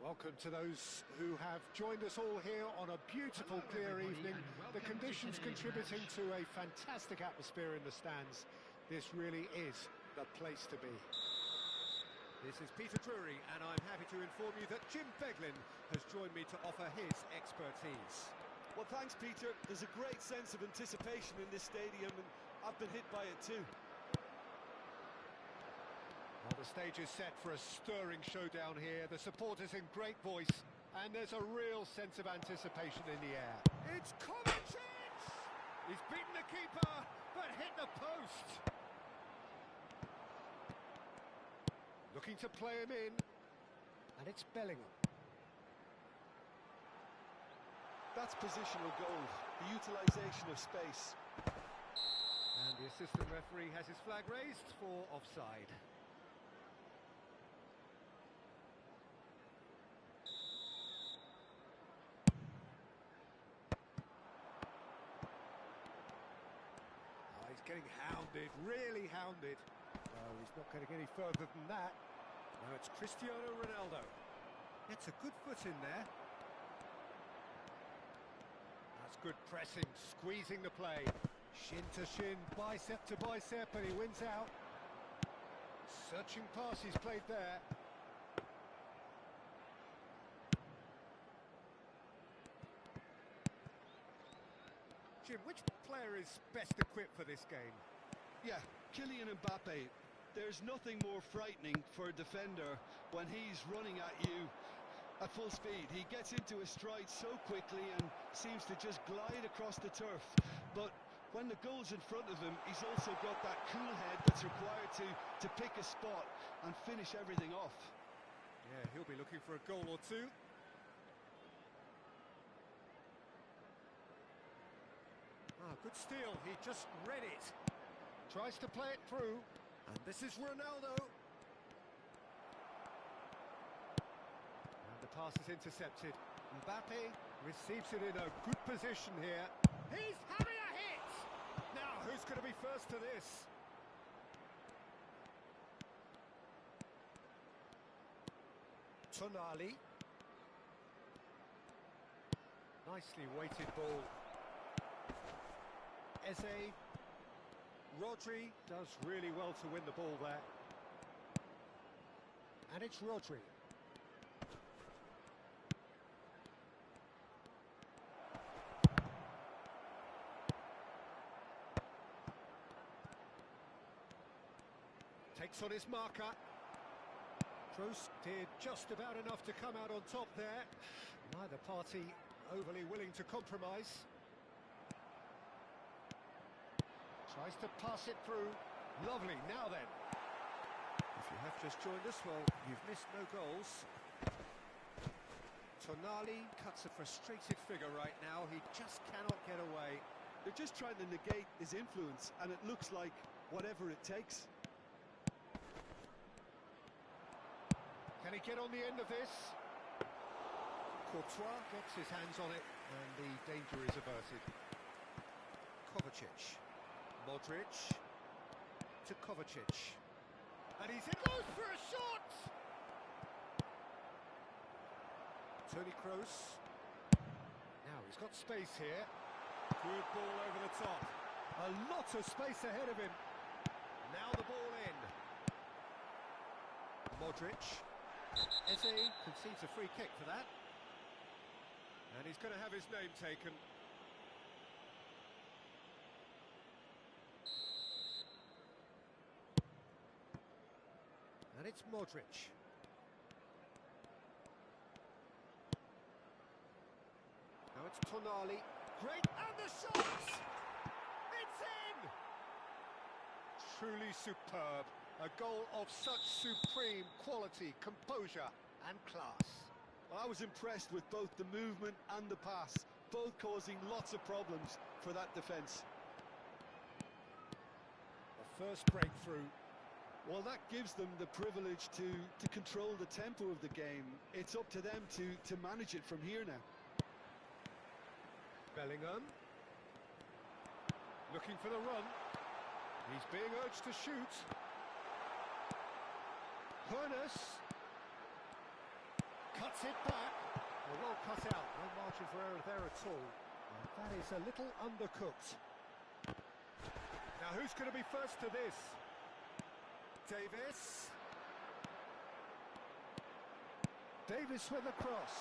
Welcome to those who have joined us all here on a beautiful, clear evening. The conditions contributing to a fantastic atmosphere in the stands. This really is the place to be. This is Peter Drury, and I'm happy to inform you that Jim Beglin has joined me to offer his expertise. Well, thanks, Peter. There's a great sense of anticipation in this stadium, and I've been hit by it too. Well, the stage is set for a stirring showdown here. The supporters in great voice, and there's a real sense of anticipation in the air. It's Kovacic! He's beaten the keeper, but hit the post. Looking to play him in, and it's Bellingham. That's positional goal, the utilisation of space. And the assistant referee has his flag raised for offside. He's getting hounded, really hounded. No, he's not going to get any further than that. Now it's Cristiano Ronaldo. It's a good foot in there. That's good pressing, squeezing the play. Shin to shin, bicep to bicep, and he wins out. Searching pass he's played there. Jim, which player is best equipped for this game? Yeah, Kylian Mbappe. There's nothing more frightening for a defender when he's running at you at full speed. He gets into his stride so quickly and seems to just glide across the turf. But when the goal's in front of him, he's also got that cool head that's required to pick a spot and finish everything off. Yeah, he'll be looking for a goal or two. Ah, good steal, he just read it. Tries to play it through, and this is Ronaldo. And the pass is intercepted. Mbappe receives it in a good position here. He's having a hit! Now, who's going to be first to this? Tonali. Nicely weighted ball. Eze. Rodri does really well to win the ball there. And it's Rodri. Takes on his marker. Kroos did just about enough to come out on top there. Neither party overly willing to compromise. Tries to pass it through. Lovely, now then. If you have just joined us, well, you've missed no goals. Tonali cuts a frustrated figure right now. He just cannot get away. They're just trying to negate his influence, and it looks like whatever it takes. Can he get on the end of this? Courtois gets his hands on it, and the danger is averted. Kovacic. Modric to Kovacic. And he's in. Goes for a shot! Toni Kroos. Now he's got space here. Good ball over the top. A lot of space ahead of him. Now the ball in. Modric. Eze concedes a free kick for that. And he's going to have his name taken. And it's Modric. Now it's Tonali. Great, and the shot! It's in! Truly superb. A goal of such supreme quality, composure and class. Well, I was impressed with both the movement and the pass, both causing lots of problems for that defence. The first breakthrough. Well, that gives them the privilege to control the tempo of the game. It's up to them to manage it from here now. Bellingham. Looking for the run. He's being urged to shoot. Hoeneß. Cuts it back. Well cut out, no margin for error there at all. And that is a little undercooked. Now who's going to be first to this? Davis. Davis with a cross.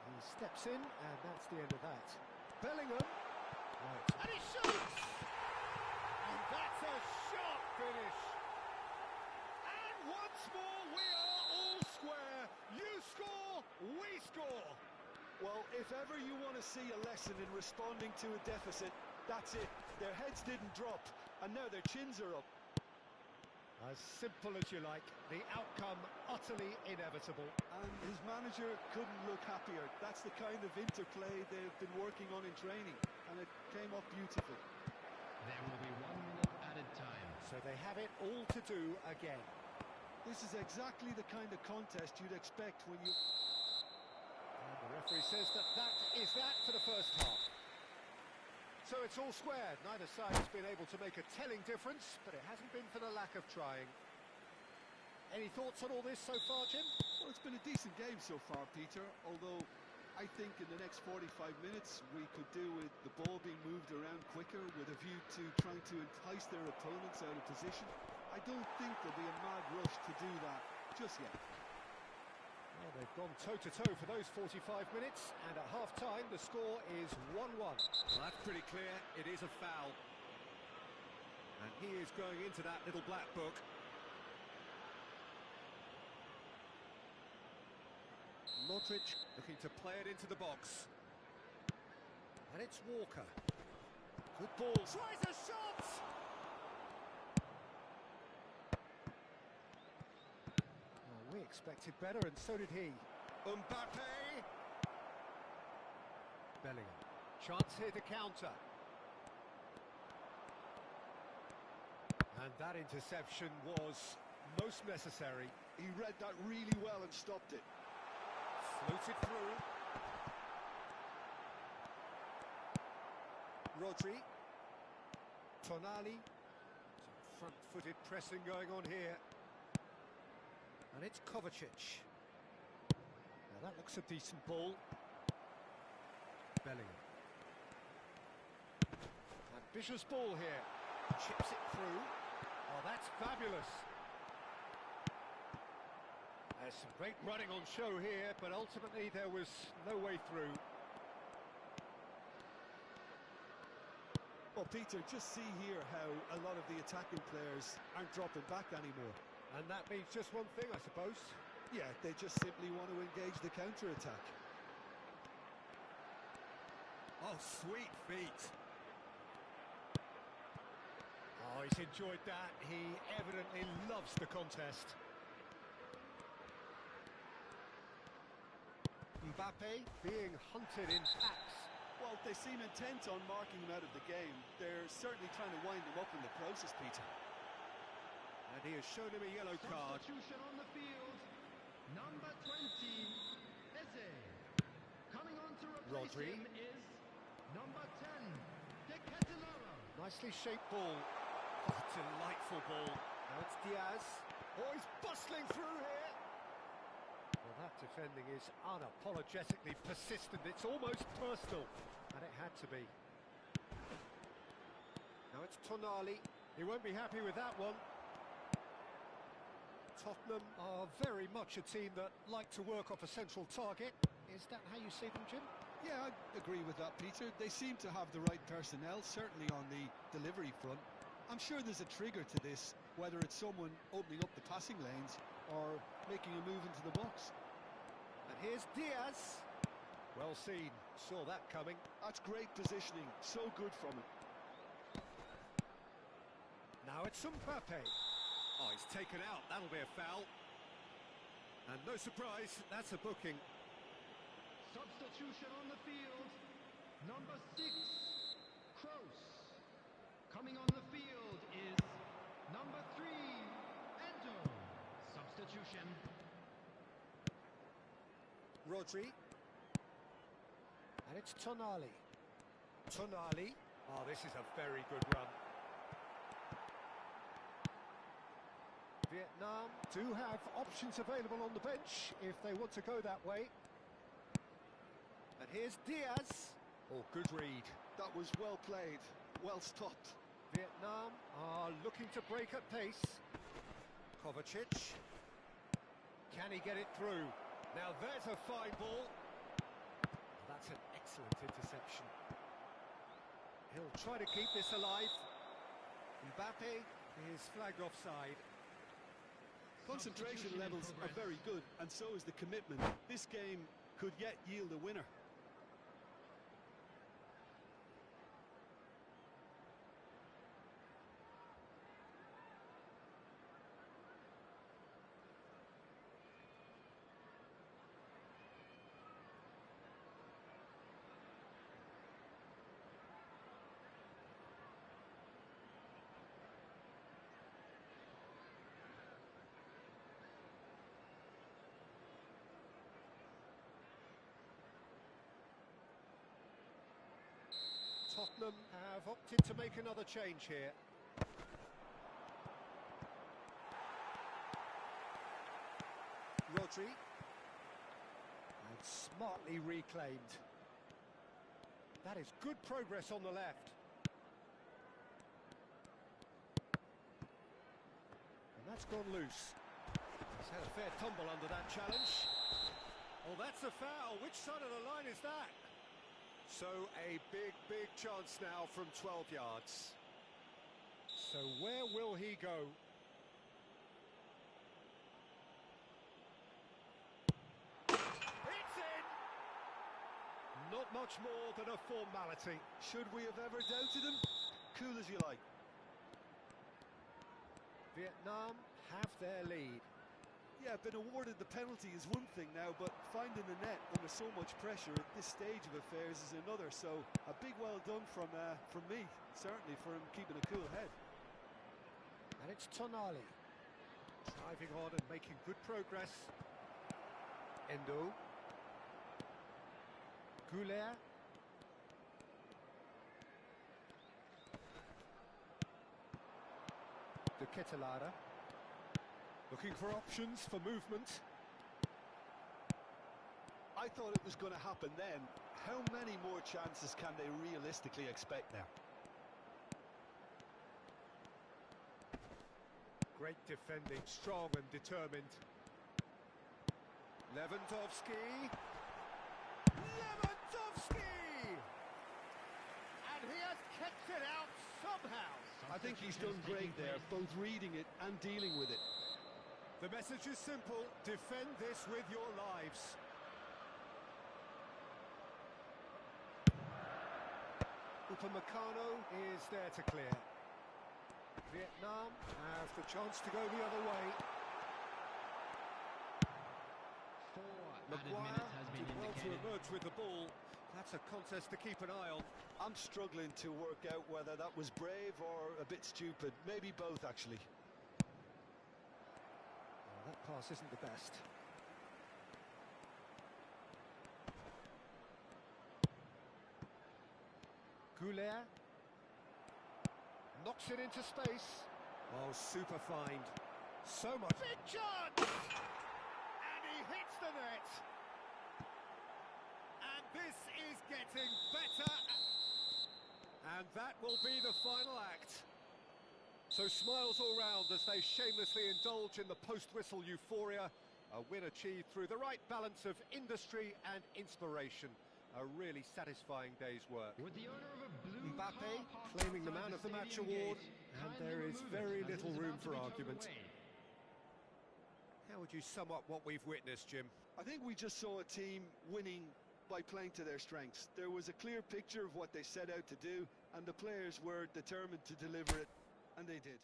He steps in, and that's the end of that. Bellingham. Right. And he shoots! And that's a sharp finish. And once more we are all square. You score, we score. Well, if ever you want to see a lesson in responding to a deficit, that's it. Their heads didn't drop, and now their chins are up. As simple as you like, the outcome utterly inevitable. And his manager couldn't look happier. That's the kind of interplay they've been working on in training, and it came off beautifully. There will be 1 minute added time. So they have it all to do again. This is exactly the kind of contest you'd expect when you... And the referee says that is that for the first half. So it's all square. Neither side has been able to make a telling difference, but it hasn't been for the lack of trying. Any thoughts on all this so far, Jim? Well, it's been a decent game so far, Peter, although I think in the next 45 minutes we could do with the ball being moved around quicker with a view to trying to entice their opponents out of position. I don't think there'll be a mad rush to do that just yet. Well, they've gone toe-to-toe for those 45 minutes, and at half-time the score is 1-1. Well, that's pretty clear. It is a foul. And he is going into that little black book. Modric looking to play it into the box. And it's Walker. Good ball. Tries a shot! Well, we expected better, and so did he. Mbappe! Bellingham. Chance here to counter. And that interception was most necessary. He read that really well and stopped it. Floated through. Rodri. Tonali. Some front-footed pressing going on here. And it's Kovacic. Now that looks a decent ball. Bellingham. Ambitious ball here. Chips it through. Oh, that's fabulous. There's some great running on show here, but ultimately there was no way through. Well, Peter, just see here how a lot of the attacking players aren't dropping back anymore. And that means just one thing, I suppose. Yeah, they just simply want to engage the counter-attack. Oh, sweet feet. Oh, he's enjoyed that. He evidently loves the contest. Mbappe being hunted in packs. Well, they seem intent on marking him out of the game. They're certainly trying to wind him up in the process, Peter. And he has shown him a yellow card. Substitution on the field. Number 20, Eze. Coming on to replace Rodri. him is number 10, De Ketelaere. Nicely shaped ball. Oh, delightful ball. Now it's Diaz. Oh, he's bustling through here. Well, that defending is unapologetically persistent. It's almost personal. And it had to be. Now it's Tonali. He won't be happy with that one. Tottenham are very much a team that like to work off a central target. Is that how you see them, Jim? Yeah, I agree with that, Peter. They seem to have the right personnel, certainly on the delivery front. I'm sure there's a trigger to this, whether it's someone opening up the passing lanes or making a move into the box. And here's Diaz. Well seen. Saw that coming. That's great positioning. So good from him. Now it's Mbappe. Oh, he's taken out. That'll be a foul. And no surprise, that's a booking. Substitution on the field. Number 6, Kroos. Coming on the field is number 3, Endo. Substitution. Rodri. And it's Tonali. Tonali. Oh, this is a very good run. Vietnam do have options available on the bench if they want to go that way. And here's Diaz. Oh, good read. That was well played, well stopped. Vietnam are looking to break at pace. Kovacic. Can he get it through? Now there's a fine ball. That's an excellent interception. He'll try to keep this alive. Mbappe is flagged offside. Concentration levels are very good, and so is the commitment. This game could yet yield a winner. Tottenham have opted to make another change here. Rodri. And smartly reclaimed. That is good progress on the left. And that's gone loose. He's had a fair tumble under that challenge. Oh, that's a foul. Which side of the line is that? So a big chance now from 12 yards. So where will he go? It's in! Not much more than a formality. Should we have ever doubted him? Cool as you like. Vietnam have their lead. Yeah, been awarded the penalty is one thing now, but finding the net under so much pressure at this stage of affairs is another. So a big well done from me, certainly, for him keeping a cool head. And it's Tonali. Driving on and making good progress. Endo. Goulet. De Ketelare. Looking for options for movement. I thought it was going to happen then. How many more chances can they realistically expect now? Great defending, strong and determined. Lewandowski. Lewandowski! And he has kept it out somehow. I think he's done great there, both reading it and dealing with it. The message is simple: defend this with your lives. Upamecano is there to clear. Vietnam have the chance to go the other way. Maguire did well to emerge with the ball. That's a contest to keep an eye on. I'm struggling to work out whether that was brave or a bit stupid. Maybe both, actually. That pass isn't the best. Goulet knocks it into space. Oh, super find. So much. Big chance! And he hits the net. And this is getting better. And that will be the final act. So smiles all round as they shamelessly indulge in the post-whistle euphoria. A win achieved through the right balance of industry and inspiration. A really satisfying day's work. With the owner of a blue Mbappe car parked claiming the outside man of the match stadium award, gate. and Kindly there is remove it, very as it little is room about to for be towed argument. away. How would you sum up what we've witnessed, Jim? I think we just saw a team winning by playing to their strengths. There was a clear picture of what they set out to do, and the players were determined to deliver it, and they did.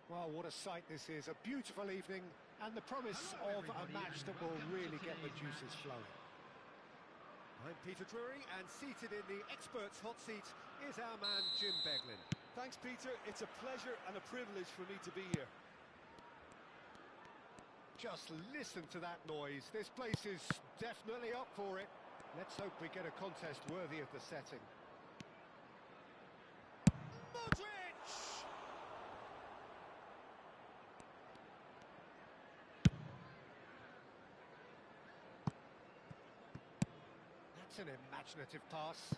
Well, what a sight this is. A beautiful evening and the promise Hello, of a everybody, match and that will welcome to really get the today's juices match. flowing. I'm Peter Drury, and seated in the experts' hot seat is our man Jim Beglin. Thanks, Peter. It's a pleasure and a privilege for me to be here. Just listen to that noise. This place is definitely up for it. Let's hope we get a contest worthy of the setting. Modric! That's an imaginative pass.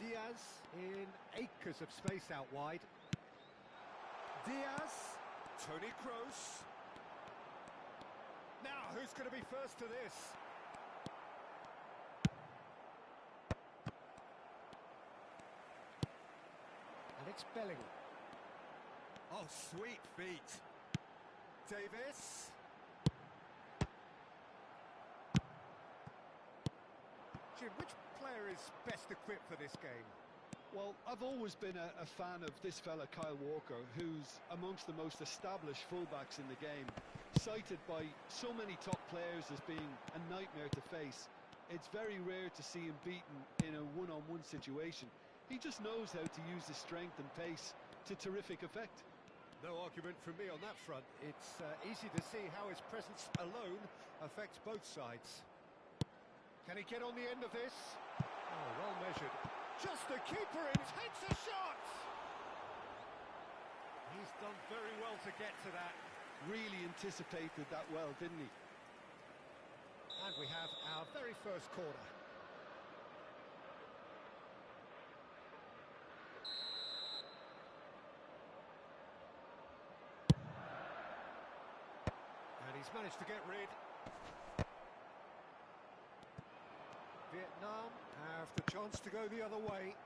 Diaz in acres of space out wide. Diaz, Toni Kroos. Now, who's going to be first to this? And it's Bellingham. Oh, sweet feet. Davis. Jim, which player is best equipped for this game? Well, I've always been a fan of this fella, Kyle Walker, who's amongst the most established fullbacks in the game, cited by so many top players as being a nightmare to face. It's very rare to see him beaten in a one-on-one situation. He just knows how to use his strength and pace to terrific effect. No argument from me on that front. It's easy to see how his presence alone affects both sides. Can he get on the end of this? Oh, well measured. Just the keeper in, takes a shot! He's done very well to get to that. Really anticipated that well, didn't he? And we have our very first corner. And he's managed to get rid. Vietnam have the chance to go the other way.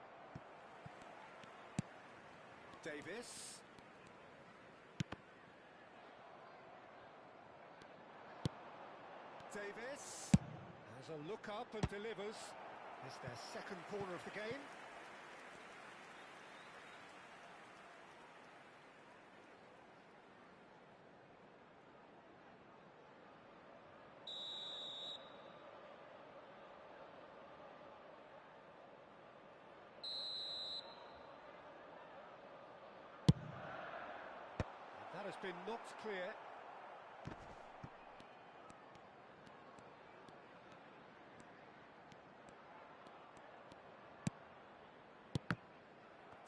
Davis. Davis. Has a look up and delivers. It's their second corner of the game. That has been knocked clear.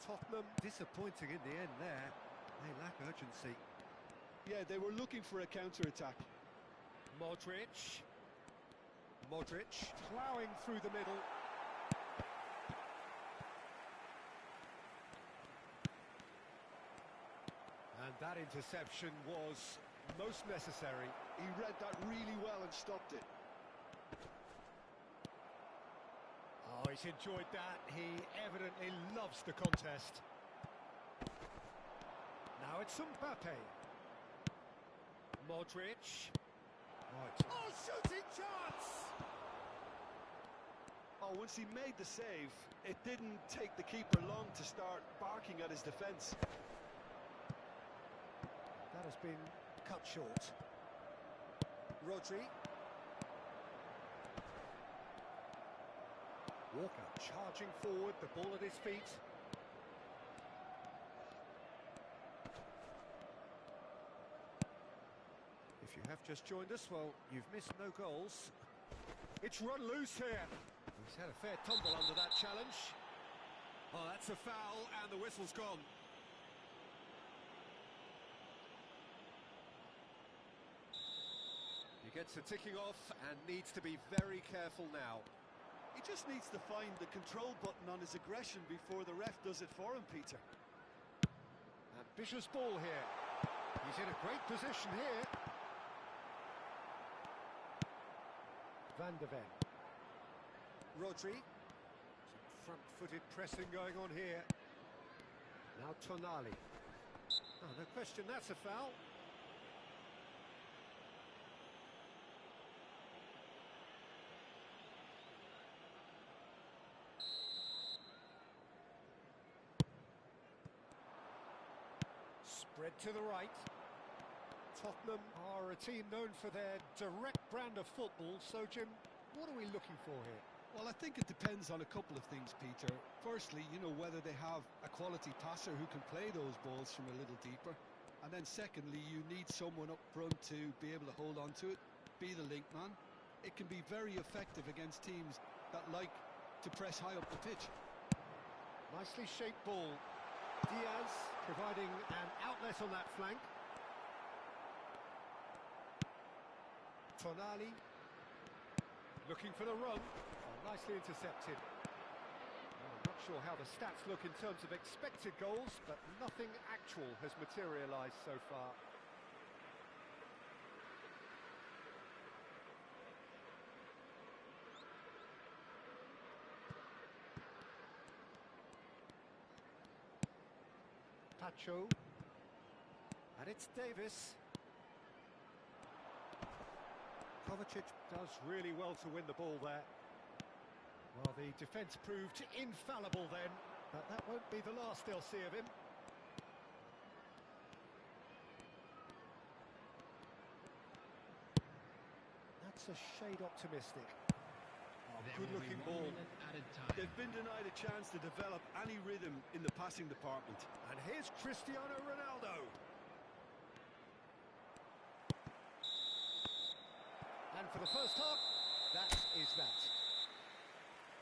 Tottenham disappointing in the end there. They lack urgency. Yeah, they were looking for a counter-attack. Modric. Modric ploughing through the middle. And that interception was most necessary. He read that really well and stopped it. Oh, he's enjoyed that. He evidently loves the contest. Now it's Mbappe. Modric. Oh, shooting chance! Oh, once he made the save, it didn't take the keeper long to start barking at his defence. That has been cut short. Rodri. Walker charging forward, the ball at his feet. If you have just joined us, well, you've missed no goals. It's run loose here. He's had a fair tumble under that challenge. Oh, that's a foul, and the whistle's gone. He gets the ticking off and needs to be very careful now. He just needs to find the control button on his aggression before the ref does it for him, Peter. Ambitious ball here. He's in a great position here. Van de Ven. Rodri. Some front-footed pressing going on here. Now Tonali. Oh, no question, that's a foul. Spread to the right. Tottenham are a team known for their direct brand of football, so Jim, what are we looking for here? Well, I think it depends on a couple of things, Peter. Firstly, whether they have a quality passer who can play those balls from a little deeper. And then secondly, you need someone up front to be able to hold on to it, be the link man. It can be very effective against teams that like to press high up the pitch. Nicely shaped ball. Diaz providing an outlet on that flank. Tonali looking for the run. Oh, nicely intercepted. Well, I'm not sure how the stats look in terms of expected goals, but nothing actual has materialised so far. Pacho. And it's Davis. Kovacic does really well to win the ball there. Well, the defence proved infallible then, but that won't be the last they'll see of him. That's a shade optimistic. Oh, good-looking ball. They've been denied a chance to develop any rhythm in the passing department. And here's Cristiano Ronaldo. And for the first half, that is that.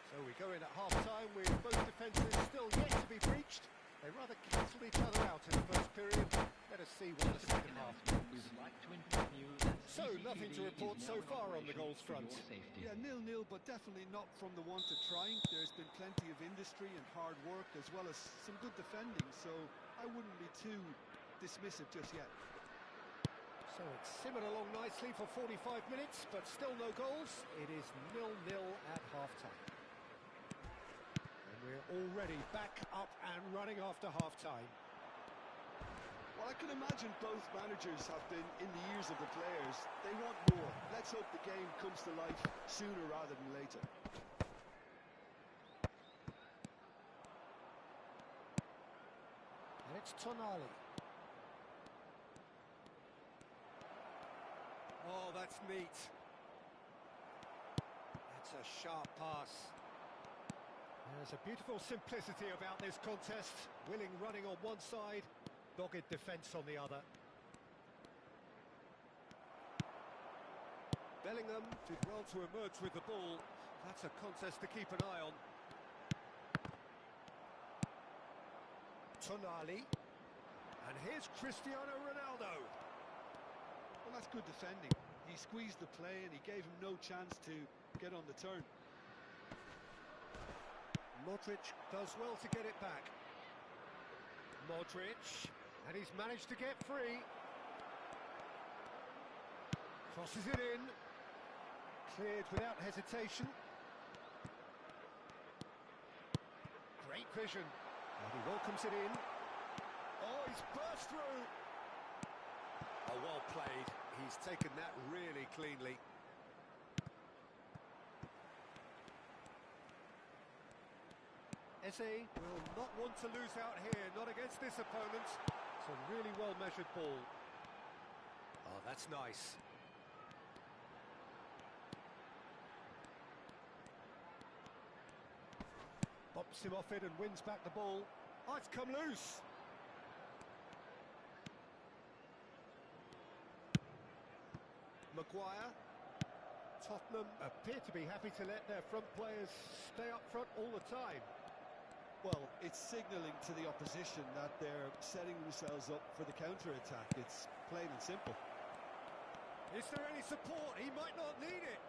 So we go in at half-time with both defences still yet to be breached. They rather cancelled each other out in the first period. Let us see what the second half brings. So, nothing to report so far on the goals front. Yeah, 0-0, but definitely not from the want of trying. There's been plenty of industry and hard work, as well as some good defending, so I wouldn't be too dismissive just yet. So it's simmered along nicely for 45 minutes, but still no goals. It is 0-0 at half-time. And we're already back up and running after half-time. Well, I can imagine both managers have been in the ears of the players. They want more. Let's hope the game comes to life sooner rather than later. And it's Tonali. Oh, that's neat. That's a sharp pass. There's a beautiful simplicity about this contest. Willing running on one side, dogged defence on the other. Bellingham did well to emerge with the ball. That's a contest to keep an eye on. Tonali. And here's Cristiano Ronaldo. Well, that's good defending. He squeezed the play and he gave him no chance to get on the turn. Modric does well to get it back. Modric, and he's managed to get free. Crosses it in. Cleared without hesitation. Great vision. And he welcomes it in. Oh, he's burst through. Oh, well played. He's taken that really cleanly. Eze will not want to lose out here, not against this opponent. It's a really well-measured ball. Oh, that's nice. Bops him off it and wins back the ball. Oh, it's come loose. Maguire. Tottenham appear to be happy to let their front players stay up front all the time. Well, it's signalling to the opposition that they're setting themselves up for the counter-attack. It's plain and simple. Is there any support? He might not need it.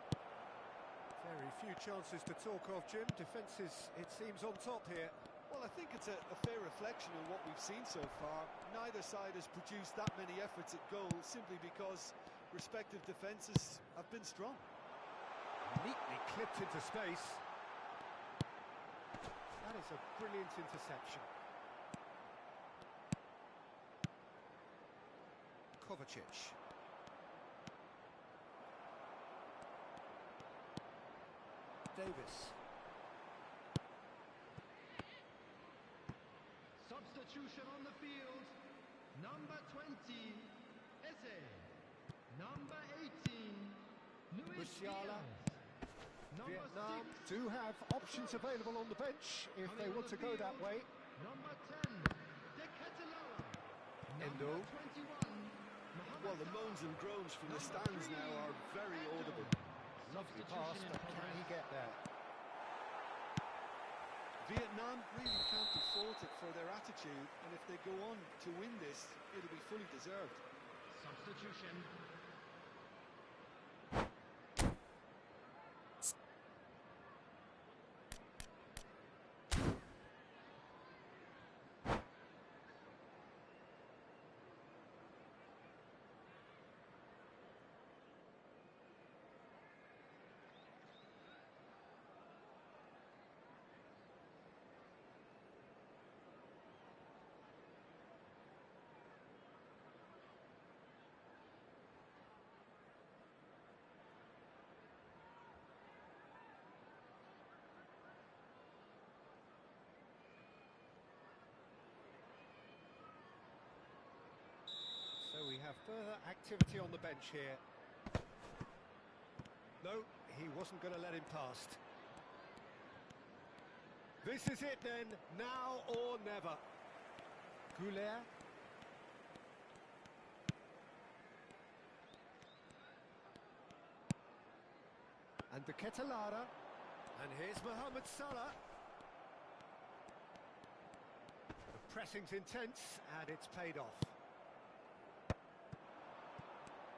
Very few chances to talk of, Jim. Defence is, it seems, on top here. Well, I think it's a fair reflection of what we've seen so far. Neither side has produced that many efforts at goal simply because respective defences have been strong. Neatly clipped into space. That is a brilliant interception. Kovacic. Davis. Substitution on the field. Number 20, Eze. Number 18, Luis Musiala. Diaz. Number Vietnam 6, do have options available on the bench if they coming on want the to go that field, way. Number 10, De Ketelaere. Endo. Number 21, Mohamed Well, the Salah. moans and groans from the Number stands 3, now are very Endo. audible. Lovely pass, Substitution in but can he progress. get there? Vietnam really can't be faulted for their attitude, and if they go on to win this, it'll be fully deserved. Substitution. So we have further activity on the bench here. No, he wasn't going to let him past. This is it then, now or never. Goulet. And the Ketelaere. And here's Mohamed Salah. The pressing's intense and it's paid off.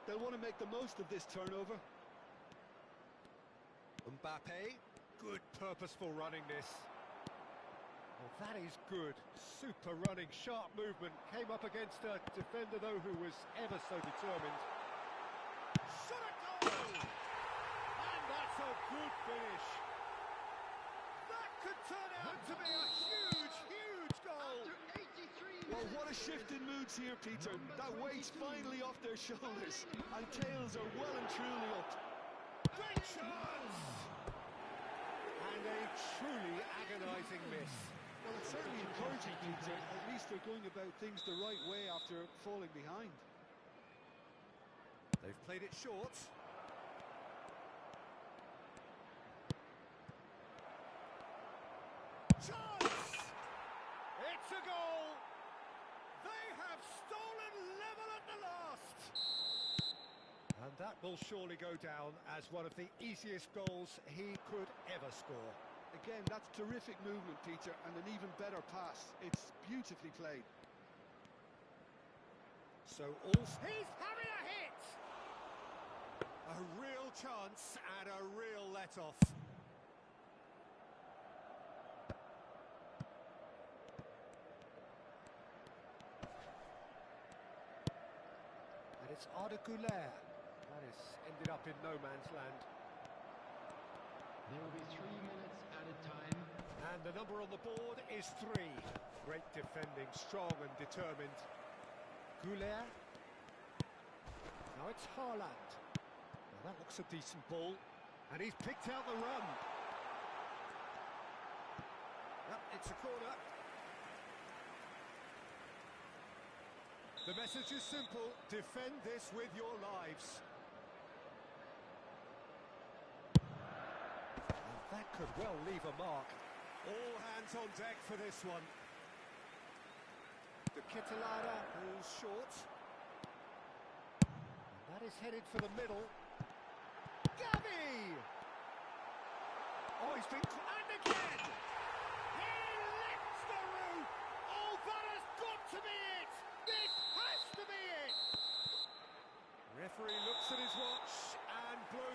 They'll want to make the most of this turnover. Mbappe, good purposeful running this. Well, that is good. Super running, sharp movement. Came up against a defender, though, who was ever so determined. Shot a goal! And that's a good finish. That could turn out to be a huge, huge goal. After 83 Well, minutes. what a shift in moods here, Peter. That weight's finally off their shoulders, and tails are well and truly up. Great chance! And a truly agonising miss. Well, it's certainly encouraging, Peter. At least they're going about things the right way after falling behind. They've played it short. Chance! It's a goal! They have stolen level at the last! And that will surely go down as one of the easiest goals he could ever score. Again, that's terrific movement, Peter, and an even better pass. It's beautifully played. So he's having a hit! A real chance and a real let-off. And it's Arda Güler. That has ended up in no man's land. There will be 3 minutes added time. And the number on the board is 3. Great defending, strong and determined. Güler. Now it's Haaland. Now that looks a decent ball. And he's picked out the run. Yep, it's a corner. The message is simple. Defend this with your lives. And that could well leave a mark. All hands on deck for this one. The Ketelaere, who's short. And that is headed for the middle. Gavi! Oh, he's been... And again! He lifts the roof! Oh, that has got to be it! This has to be it! Referee looks at his watch and blows...